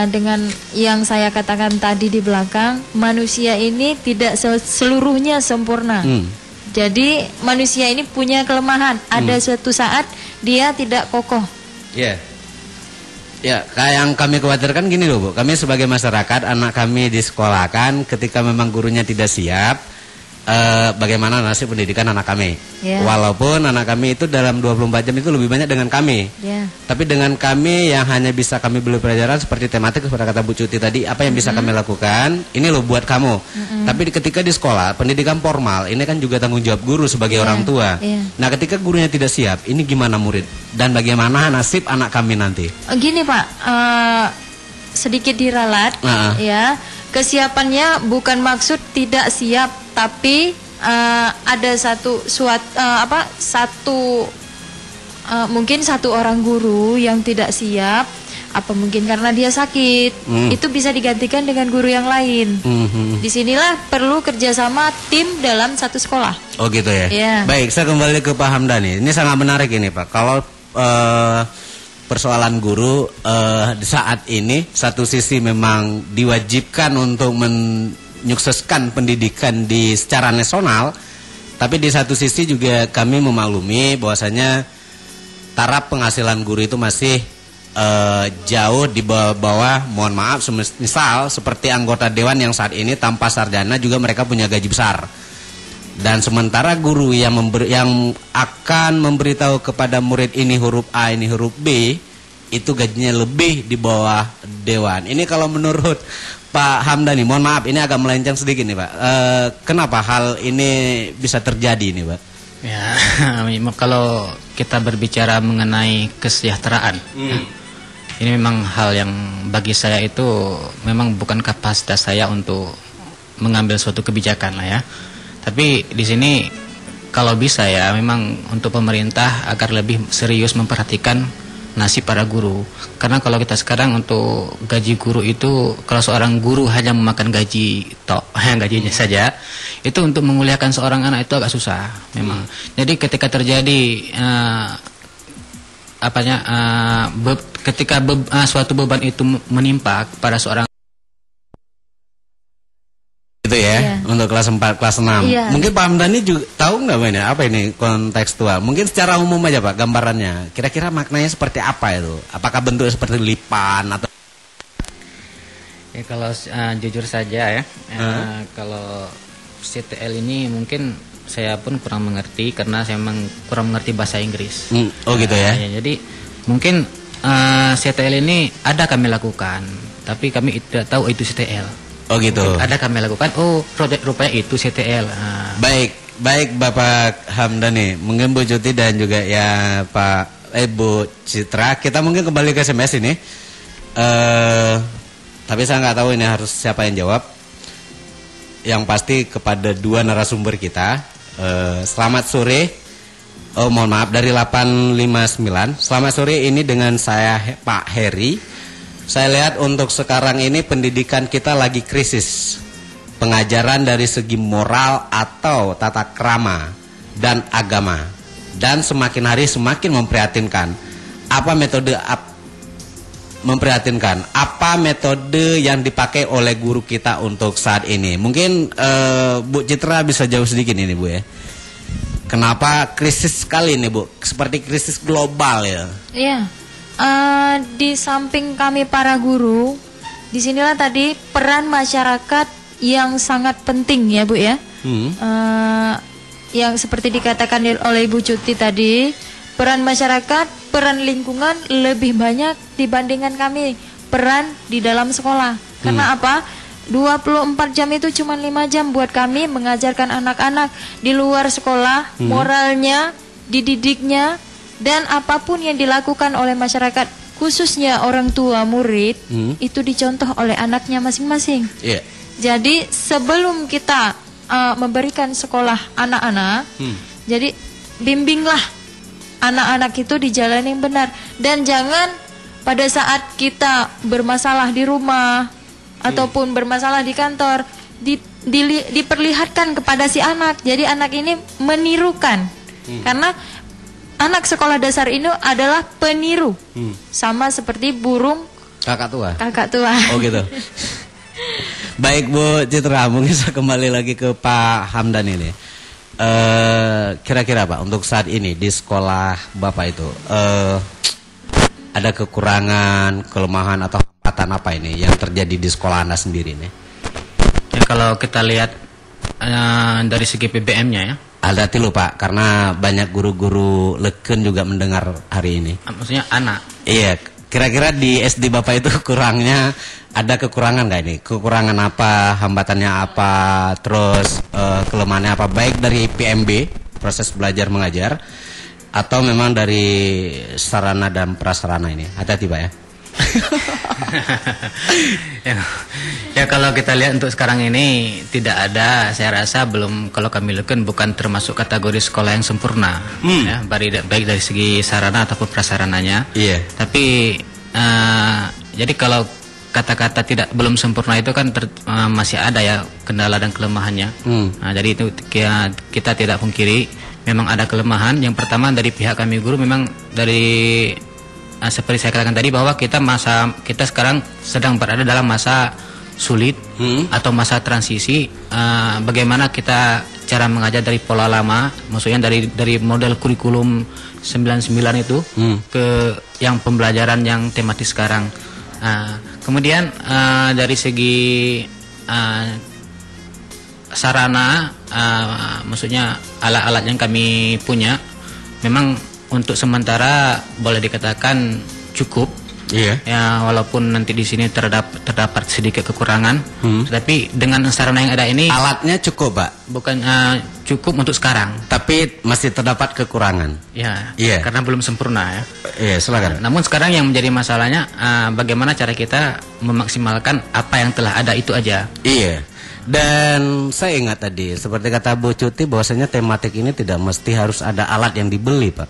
dengan yang saya katakan tadi di belakang, manusia ini tidak seluruhnya sempurna. Jadi manusia ini punya kelemahan. Ada suatu saat dia tidak kokoh. Ya, kayak yang kami khawatirkan gini loh Bu. Kami sebagai masyarakat, anak kami disekolahkan, ketika memang gurunya tidak siap, bagaimana nasib pendidikan anak kami. Walaupun anak kami itu dalam 24 jam itu lebih banyak dengan kami. Tapi dengan kami yang hanya bisa kami beli pelajaran seperti tematik, seperti kata Bu Cuti tadi, apa yang bisa kami lakukan, ini loh buat kamu. Tapi ketika di sekolah, pendidikan formal, ini kan juga tanggung jawab guru sebagai orang tua. Nah, ketika gurunya tidak siap, ini gimana murid? Dan bagaimana nasib anak kami nanti? Gini Pak, sedikit diralat, ya. Kesiapannya bukan maksud tidak siap, tapi ada mungkin satu orang guru yang tidak siap, apa mungkin karena dia sakit, itu bisa digantikan dengan guru yang lain. Disinilah perlu kerjasama tim dalam satu sekolah. Oh gitu ya. Yeah. Baik, saya kembali ke Pak Hamdani. Ini sangat menarik ini Pak. Kalau persoalan guru di saat ini, satu sisi memang diwajibkan untuk menyukseskan pendidikan secara nasional, tapi di satu sisi juga kami memaklumi bahwasanya taraf penghasilan guru itu masih jauh di bawah, mohon maaf, misal seperti anggota dewan yang saat ini tanpa sarjana juga mereka punya gaji besar. Dan sementara guru yang akan memberitahu kepada murid ini huruf A, ini huruf B, itu gajinya lebih di bawah dewan. Ini kalau menurut Pak Hamdani, mohon maaf ini agak melenceng sedikit nih Pak. Kenapa hal ini bisa terjadi nih Pak? Ya, kalau kita berbicara mengenai kesejahteraan, ini memang hal yang bagi saya itu memang bukan kapasitas saya untuk mengambil suatu kebijakan lah ya. Tapi di sini kalau bisa ya memang untuk pemerintah agar lebih serius memperhatikan nasib para guru. Karena kalau kita sekarang untuk gaji guru itu, kalau seorang guru hanya memakan gaji gajinya saja, itu untuk memuliakan seorang anak itu agak susah memang. Jadi ketika terjadi ketika suatu beban itu menimpa pada seorang itu ya, untuk kelas 4, kelas 6. Yeah. Mungkin Pak Hamdani juga tahu nggak ini apa ini kontekstual? Mungkin secara umum aja Pak, gambarannya. Kira-kira maknanya seperti apa itu? Apakah bentuknya seperti lipan atau? Ya kalau jujur saja ya, kalau CTL ini mungkin saya pun kurang mengerti karena saya memang kurang mengerti bahasa Inggris. Oh gitu ya. Jadi mungkin CTL ini ada kami lakukan, tapi kami tidak tahu itu CTL. Oh gitu. Mungkin ada kami lakukan. Oh, rupanya itu CTL. Baik Bapak Hamdani, mungkin Bu Juti dan juga ya Pak Bu Citra, kita mungkin kembali ke SMS ini. Tapi saya nggak tahu ini harus siapa yang jawab. Yang pasti kepada dua narasumber kita. Selamat sore. Oh mohon maaf, dari 859. Selamat sore, ini dengan saya Pak Heri. Saya lihat untuk sekarang ini pendidikan kita lagi krisis. Pengajaran dari segi moral atau tata krama dan agama. Dan semakin hari semakin memprihatinkan. Apa metode yang dipakai oleh guru kita untuk saat ini? Mungkin Bu Citra bisa jauh sedikit ini Bu ya. Kenapa krisis sekali ini Bu? Seperti krisis global ya. Iya. Di samping kami para guru, disinilah tadi peran masyarakat yang sangat penting ya Bu ya. Yang seperti dikatakan oleh Ibu Cuti tadi, peran masyarakat, peran lingkungan lebih banyak dibandingkan kami peran di dalam sekolah. Karena apa? 24 jam itu cuma 5 jam buat kami mengajarkan anak-anak di luar sekolah, moralnya, dididiknya, dan apapun yang dilakukan oleh masyarakat, khususnya orang tua murid, itu dicontoh oleh anaknya masing-masing. Yeah. Jadi sebelum kita memberikan sekolah anak-anak, jadi bimbinglah anak-anak itu di jalan yang benar. Dan jangan pada saat kita bermasalah di rumah ataupun bermasalah di kantor diperlihatkan kepada si anak. Jadi anak ini menirukan. Karena anak sekolah dasar ini adalah peniru, sama seperti burung kakak tua. Oh gitu. Baik Bu Citra, mungkin saya kembali lagi ke Pak Hamdan ini. Kira-kira Pak, untuk saat ini di sekolah Bapak itu ada kekurangan, kelemahan atau hambatan apa ini yang terjadi di sekolah Anda sendiri nih? Ya, kalau kita lihat dari segi PBM-nya ya. Hati lo Pak, karena banyak guru-guru leken juga mendengar hari ini. Maksudnya anak? Iya, kira-kira di SD Bapak itu kurangnya, ada kekurangan nggak ini? Kekurangan apa, hambatannya apa, terus kelemahannya apa? Baik dari PMB, proses belajar mengajar, atau memang dari sarana dan prasarana ini? Hati-hati Pak ya. Ya kalau kita lihat untuk sekarang ini tidak ada, saya rasa belum, kalau kami lakukan bukan termasuk kategori sekolah yang sempurna, ya, baik dari segi sarana ataupun prasarananya. Iya. Tapi jadi kalau kata-kata tidak belum sempurna itu kan masih ada ya kendala dan kelemahannya. Nah, jadi itu kita tidak pungkiri memang ada kelemahan. Yang pertama dari pihak kami guru memang dari seperti saya katakan tadi bahwa kita sekarang sedang berada dalam masa sulit atau masa transisi. Bagaimana kita cara mengajar dari pola lama, maksudnya dari model kurikulum 99 itu ke yang pembelajaran yang tematis sekarang. Kemudian dari segi sarana, maksudnya alat-alat yang kami punya memang untuk sementara boleh dikatakan cukup. Iya. Ya, walaupun nanti di sini terdapat sedikit kekurangan, tapi dengan sarana yang ada ini Alatnya cukup, Pak? bukan cukup untuk sekarang. Tapi masih terdapat kekurangan. Ya, Iya. karena belum sempurna ya. Iya, silakan. Namun sekarang yang menjadi masalahnya bagaimana cara kita memaksimalkan apa yang telah ada itu aja. Iya. Dan saya ingat tadi seperti kata Bu Cuti bahwasanya tematik ini tidak mesti harus ada alat yang dibeli, Pak.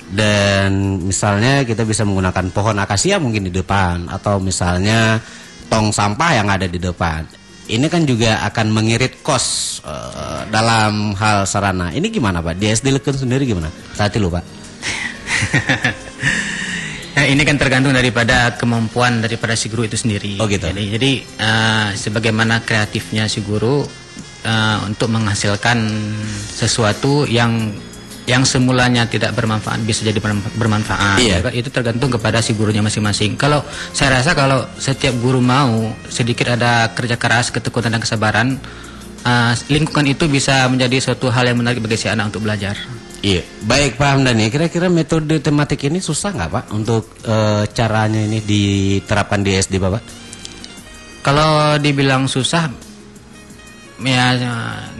Dan misalnya kita bisa menggunakan pohon akasia mungkin di depan, atau misalnya tong sampah yang ada di depan. Ini kan juga akan mengirit kos dalam hal sarana. Ini gimana, Pak? Di SD Lekun sendiri gimana? Saat itu, Pak. Nah, ini kan tergantung daripada kemampuan daripada si guru itu sendiri. Oh, gitu. Jadi sebagaimana kreatifnya si guru untuk menghasilkan sesuatu yang semulanya tidak bermanfaat bisa jadi bermanfaat. Iya. Itu tergantung kepada si gurunya masing-masing. Kalau saya rasa kalau setiap guru mau sedikit ada kerja keras, ketekunan dan kesabaran, lingkungan itu bisa menjadi suatu hal yang menarik bagi si anak untuk belajar. Iya. Baik, Pak Hamdani. Kira-kira metode tematik ini susah nggak, Pak, untuk caranya ini diterapkan di SD, Bapak? Kalau dibilang susah, ya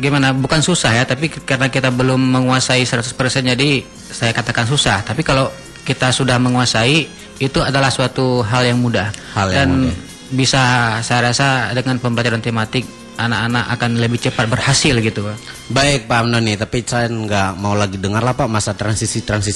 gimana, bukan susah ya, tapi karena kita belum menguasai 100% jadi saya katakan susah. Tapi kalau kita sudah menguasai, itu adalah suatu hal yang mudah. Dan bisa saya rasa dengan pembelajaran tematik anak-anak akan lebih cepat berhasil gitu, Pak. Baik, Pak Hamdani, tapi saya nggak mau lagi dengar lah, Pak, masa transisi terus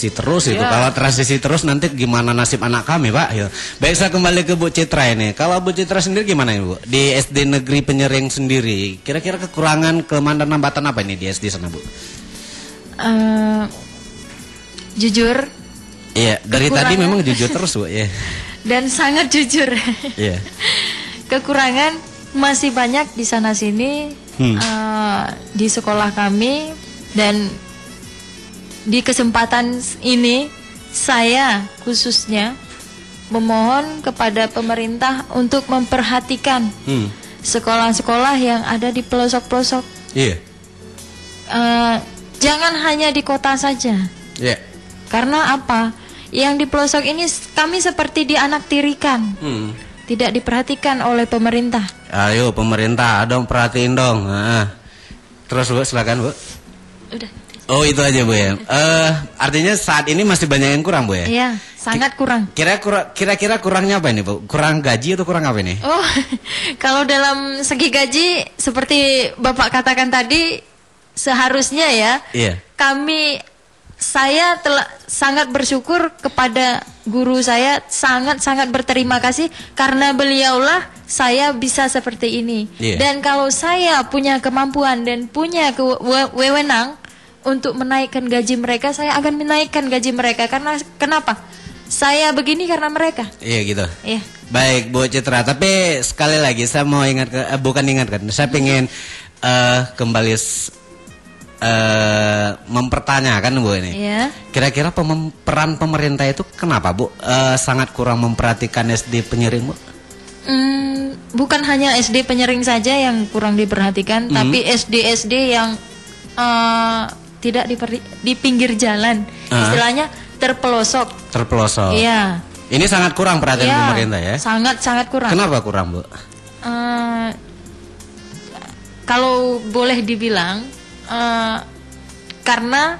itu. Kalau transisi terus nanti gimana nasib anak kami, Pak? Ya. Baik, saya kembali ke Bu Citra ini. Kalau Bu Citra sendiri gimana, Ibu? Di SD Negeri Penyering sendiri, kira-kira kekurangan, kelemahan dan hambatan apa ini di SD sana, Bu? Jujur. Iya, dari tadi memang jujur terus, Bu. Ya. Dan sangat jujur. Iya. Kekurangan masih banyak di sana sini di sekolah kami, dan di kesempatan ini saya khususnya memohon kepada pemerintah untuk memperhatikan sekolah-sekolah yang ada di pelosok-pelosok. Iya. Jangan hanya di kota saja. Iya. Karena apa? Yang di pelosok ini kami seperti dianaktirikan. Tidak diperhatikan oleh pemerintah. Ayo pemerintah, dong perhatiin dong. Terus, Bu, silakan, Bu. Udah. Oh, itu aja, Bu, ya. Artinya saat ini masih banyak yang kurang, Bu, ya? Iya, sangat kurang. Kira-kira kurangnya apa ini, Bu? Kurang gaji atau kurang apa ini? Oh, kalau dalam segi gaji seperti Bapak katakan tadi, seharusnya ya. Iya. Saya telah sangat bersyukur kepada guru saya, sangat-sangat berterima kasih karena beliaulah saya bisa seperti ini. Yeah. Dan kalau saya punya kemampuan dan punya wewenang untuk menaikkan gaji mereka, saya akan menaikkan gaji mereka. Karena kenapa? Saya begini karena mereka. Iya, gitu. Iya. Baik, Bu Citra, tapi sekali lagi saya mau saya pengen kembali mempertanyakan, Bu, ini. Iya. Kira-kira peran pemerintah itu kenapa, Bu, sangat kurang memperhatikan SD Penyering, Bu? Bukan hanya SD Penyering saja yang kurang diperhatikan, tapi SD-SD yang tidak di pinggir jalan, istilahnya terpelosok. Terpelosok. Iya. Ini sangat kurang perhatian pemerintah, ya? Sangat kurang. Kenapa kurang, Bu? Kalau boleh dibilang, karena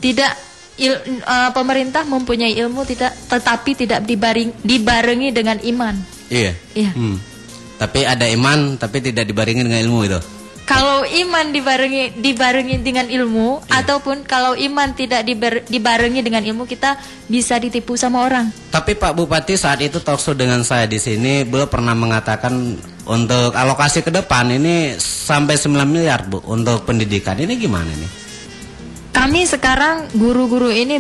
tidak pemerintah mempunyai ilmu tetapi tidak dibarengi dengan iman. Iya. Iya. Tapi ada iman tapi tidak dibarengi dengan ilmu itu. Kalau iman dibarengi dengan ilmu, ataupun kalau iman tidak dibarengi dengan ilmu, kita bisa ditipu sama orang. Tapi Pak Bupati saat itu talkshow dengan saya di sini, beliau pernah mengatakan untuk alokasi ke depan ini sampai 9 miliar Bu untuk pendidikan. Ini gimana nih? Kami sekarang guru-guru ini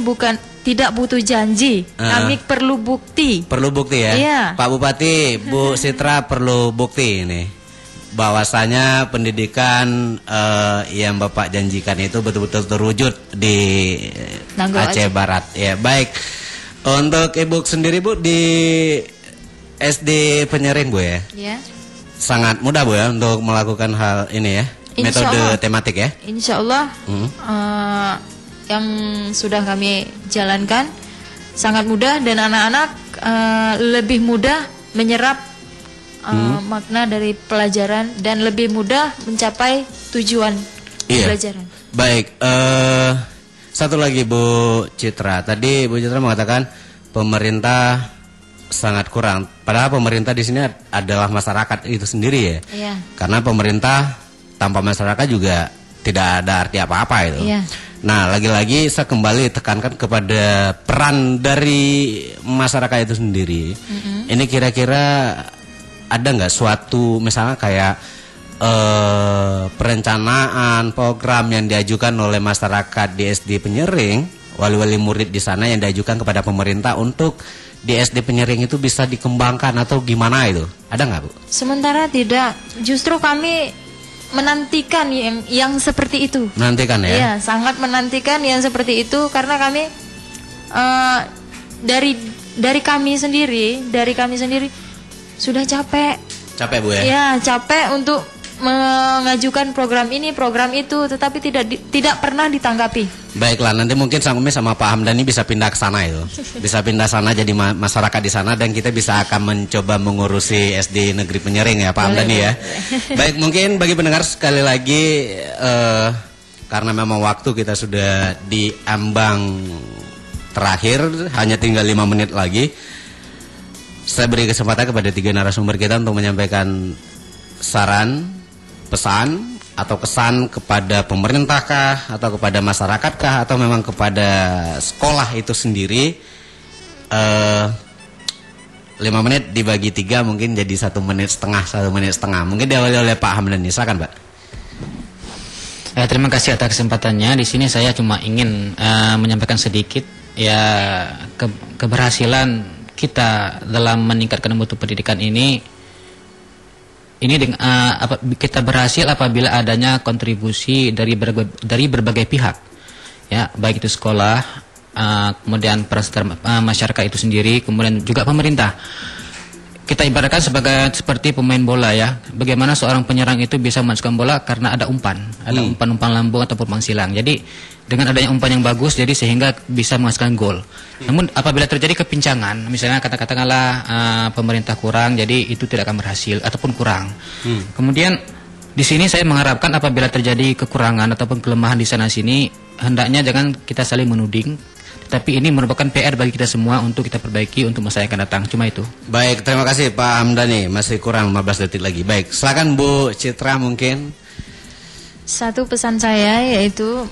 tidak butuh janji, kami perlu bukti. Perlu bukti ya? Iya. Pak Bupati, Bu Citra perlu bukti ini. Bahwasanya pendidikan yang Bapak janjikan itu betul-betul terwujud di Aceh Barat. Ya, baik. Untuk Ibu sendiri Bu di SD Penyering Bu ya? Ya. Sangat mudah Bu ya untuk melakukan hal ini ya. Metode tematik ya. Insya Allah yang sudah kami jalankan sangat mudah dan anak-anak lebih mudah menyerap makna dari pelajaran dan lebih mudah mencapai tujuan pelajaran. Baik, satu lagi Bu Citra. Tadi Bu Citra mengatakan pemerintah sangat kurang. Padahal pemerintah di sini adalah masyarakat itu sendiri ya. Iya. Karena pemerintah tanpa masyarakat juga tidak ada arti apa-apa itu. Iya. Nah, lagi-lagi saya kembali tekankan kepada peran dari masyarakat itu sendiri. Ini kira-kira ada nggak suatu misalnya kayak perencanaan program yang diajukan oleh masyarakat di SD Penyering, wali-wali murid di sana yang diajukan kepada pemerintah untuk di SD Penyering itu bisa dikembangkan atau gimana itu? Ada nggak Bu? Sementara tidak, justru kami menantikan yang seperti itu. Menantikan ya? Iya, sangat menantikan yang seperti itu karena kami dari kami sendiri sudah capek. Capek Bu ya? Ya, capek untuk mengajukan program ini, program itu, tetapi tidak pernah ditanggapi. Baiklah, nanti mungkin sama Pak Hamdani bisa pindah ke sana itu. Bisa pindah sana jadi masyarakat di sana dan kita bisa akan mencoba mengurusi SD Negeri Penyering ya Pak Hamdani ya. Baik, mungkin bagi pendengar sekali lagi karena memang waktu kita sudah di ambang terakhir, hanya tinggal 5 menit lagi. Saya beri kesempatan kepada 3 narasumber kita untuk menyampaikan saran, pesan atau kesan kepada pemerintah kah, atau kepada masyarakat kah, atau memang kepada sekolah itu sendiri. 5 menit dibagi 3 mungkin jadi 1 menit setengah. Mungkin diawali oleh Pak Hamdani. Silakan Pak. Terima kasih atas kesempatannya. Di sini saya cuma ingin menyampaikan sedikit ya keberhasilan kita dalam meningkatkan mutu pendidikan ini kita berhasil apabila adanya kontribusi dari berbagai pihak ya, baik itu sekolah, kemudian masyarakat itu sendiri, kemudian juga pemerintah. Kita ibaratkan seperti pemain bola ya. Bagaimana seorang penyerang itu bisa memasukkan bola karena ada umpan umpan lambung ataupun umpan silang. Jadi dengan adanya umpan yang bagus, jadi sehingga bisa menghasilkan gol. Namun apabila terjadi kepincangan, misalnya katakanlah pemerintah kurang, jadi itu tidak akan berhasil ataupun kurang. Kemudian di sini saya mengharapkan apabila terjadi kekurangan ataupun kelemahan di sana sini, hendaknya jangan kita saling menuding. Tapi ini merupakan PR bagi kita semua untuk kita perbaiki untuk masa yang akan datang. Cuma itu. Baik, terima kasih Pak Hamdani. Masih kurang 15 detik lagi. Baik, silakan Bu Citra mungkin. Satu pesan saya yaitu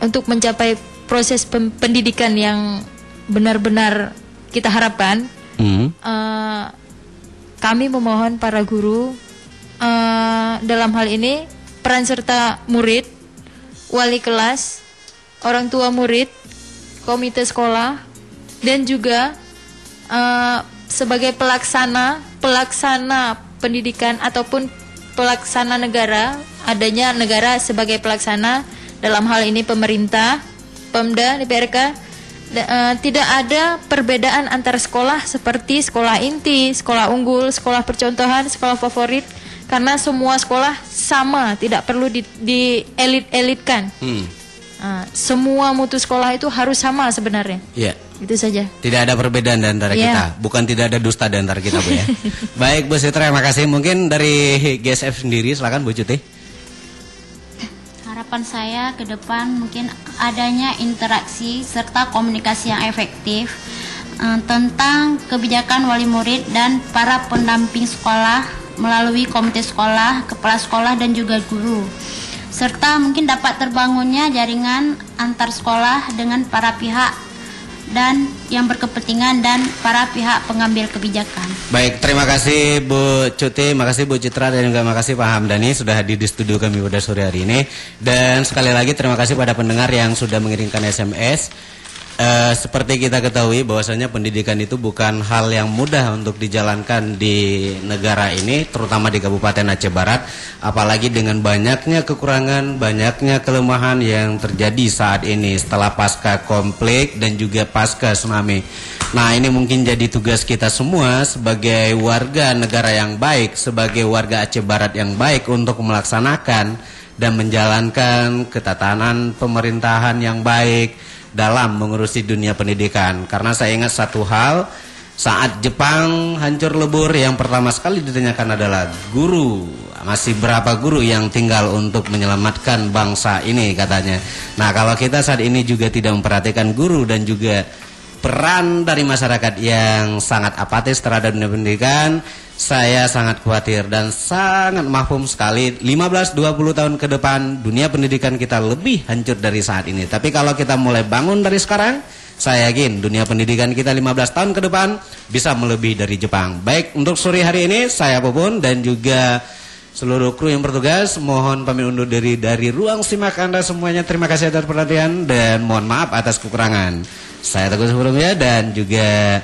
untuk mencapai proses pendidikan yang benar-benar kita harapkan, kami memohon para guru dalam hal ini peran serta murid, wali kelas, orang tua murid, komite sekolah, dan juga sebagai pelaksana pendidikan ataupun pelaksana negara, adanya negara sebagai pelaksana dalam hal ini pemerintah, Pemda, DPRK, tidak ada perbedaan antara sekolah seperti sekolah inti, sekolah unggul, sekolah percontohan, sekolah favorit, karena semua sekolah sama, tidak perlu di-elit-elitkan. Semua mutu sekolah itu harus sama sebenarnya. Iya. Itu saja. Tidak ada perbedaan di antara kita. Bukan tidak ada dusta di antara kita Bu ya. Baik Bu Citra, terima kasih. Mungkin dari GSF sendiri silakan Bu Cuti. harapan saya ke depan mungkin adanya interaksi serta komunikasi yang efektif tentang kebijakan wali murid dan para pendamping sekolah melalui komite sekolah, kepala sekolah dan juga guru. Serta mungkin dapat terbangunnya jaringan antar sekolah dengan para pihak dan yang berkepentingan dan para pihak pengambil kebijakan. Baik, terima kasih Bu Cuti, makasih Bu Citra dan juga makasih Pak Hamdani sudah hadir di studio kami pada sore hari ini. Dan sekali lagi terima kasih pada pendengar yang sudah mengirimkan SMS. Seperti kita ketahui bahwasanya pendidikan itu bukan hal yang mudah untuk dijalankan di negara ini, terutama di Kabupaten Aceh Barat, apalagi dengan banyaknya kekurangan, banyaknya kelemahan yang terjadi saat ini setelah pasca konflik dan juga pasca tsunami. Nah, ini mungkin jadi tugas kita semua sebagai warga negara yang baik, sebagai warga Aceh Barat yang baik untuk melaksanakan dan menjalankan ketatanan pemerintahan yang baik dalam mengurusi dunia pendidikan. Karena saya ingat satu hal, saat Jepang hancur lebur, yang pertama sekali ditanyakan adalah guru, masih berapa guru yang tinggal untuk menyelamatkan bangsa ini katanya. Nah, kalau kita saat ini juga tidak memperhatikan guru dan juga peran dari masyarakat yang sangat apatis terhadap dunia pendidikan, saya sangat khawatir dan sangat mafhum sekali 15-20 tahun ke depan dunia pendidikan kita lebih hancur dari saat ini. Tapi kalau kita mulai bangun dari sekarang, saya yakin dunia pendidikan kita 15 tahun ke depan bisa melebihi dari Jepang. Baik, untuk sore hari ini saya Popon dan juga seluruh kru yang bertugas mohon pamit undur diri dari ruang simak Anda semuanya. Terima kasih atas perhatian dan mohon maaf atas kekurangan. Saya Teguh sebelumnya dan juga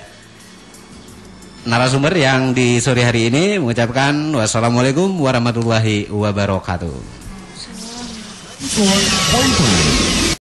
narasumber yang di sore hari ini mengucapkan wassalamualaikum warahmatullahi wabarakatuh.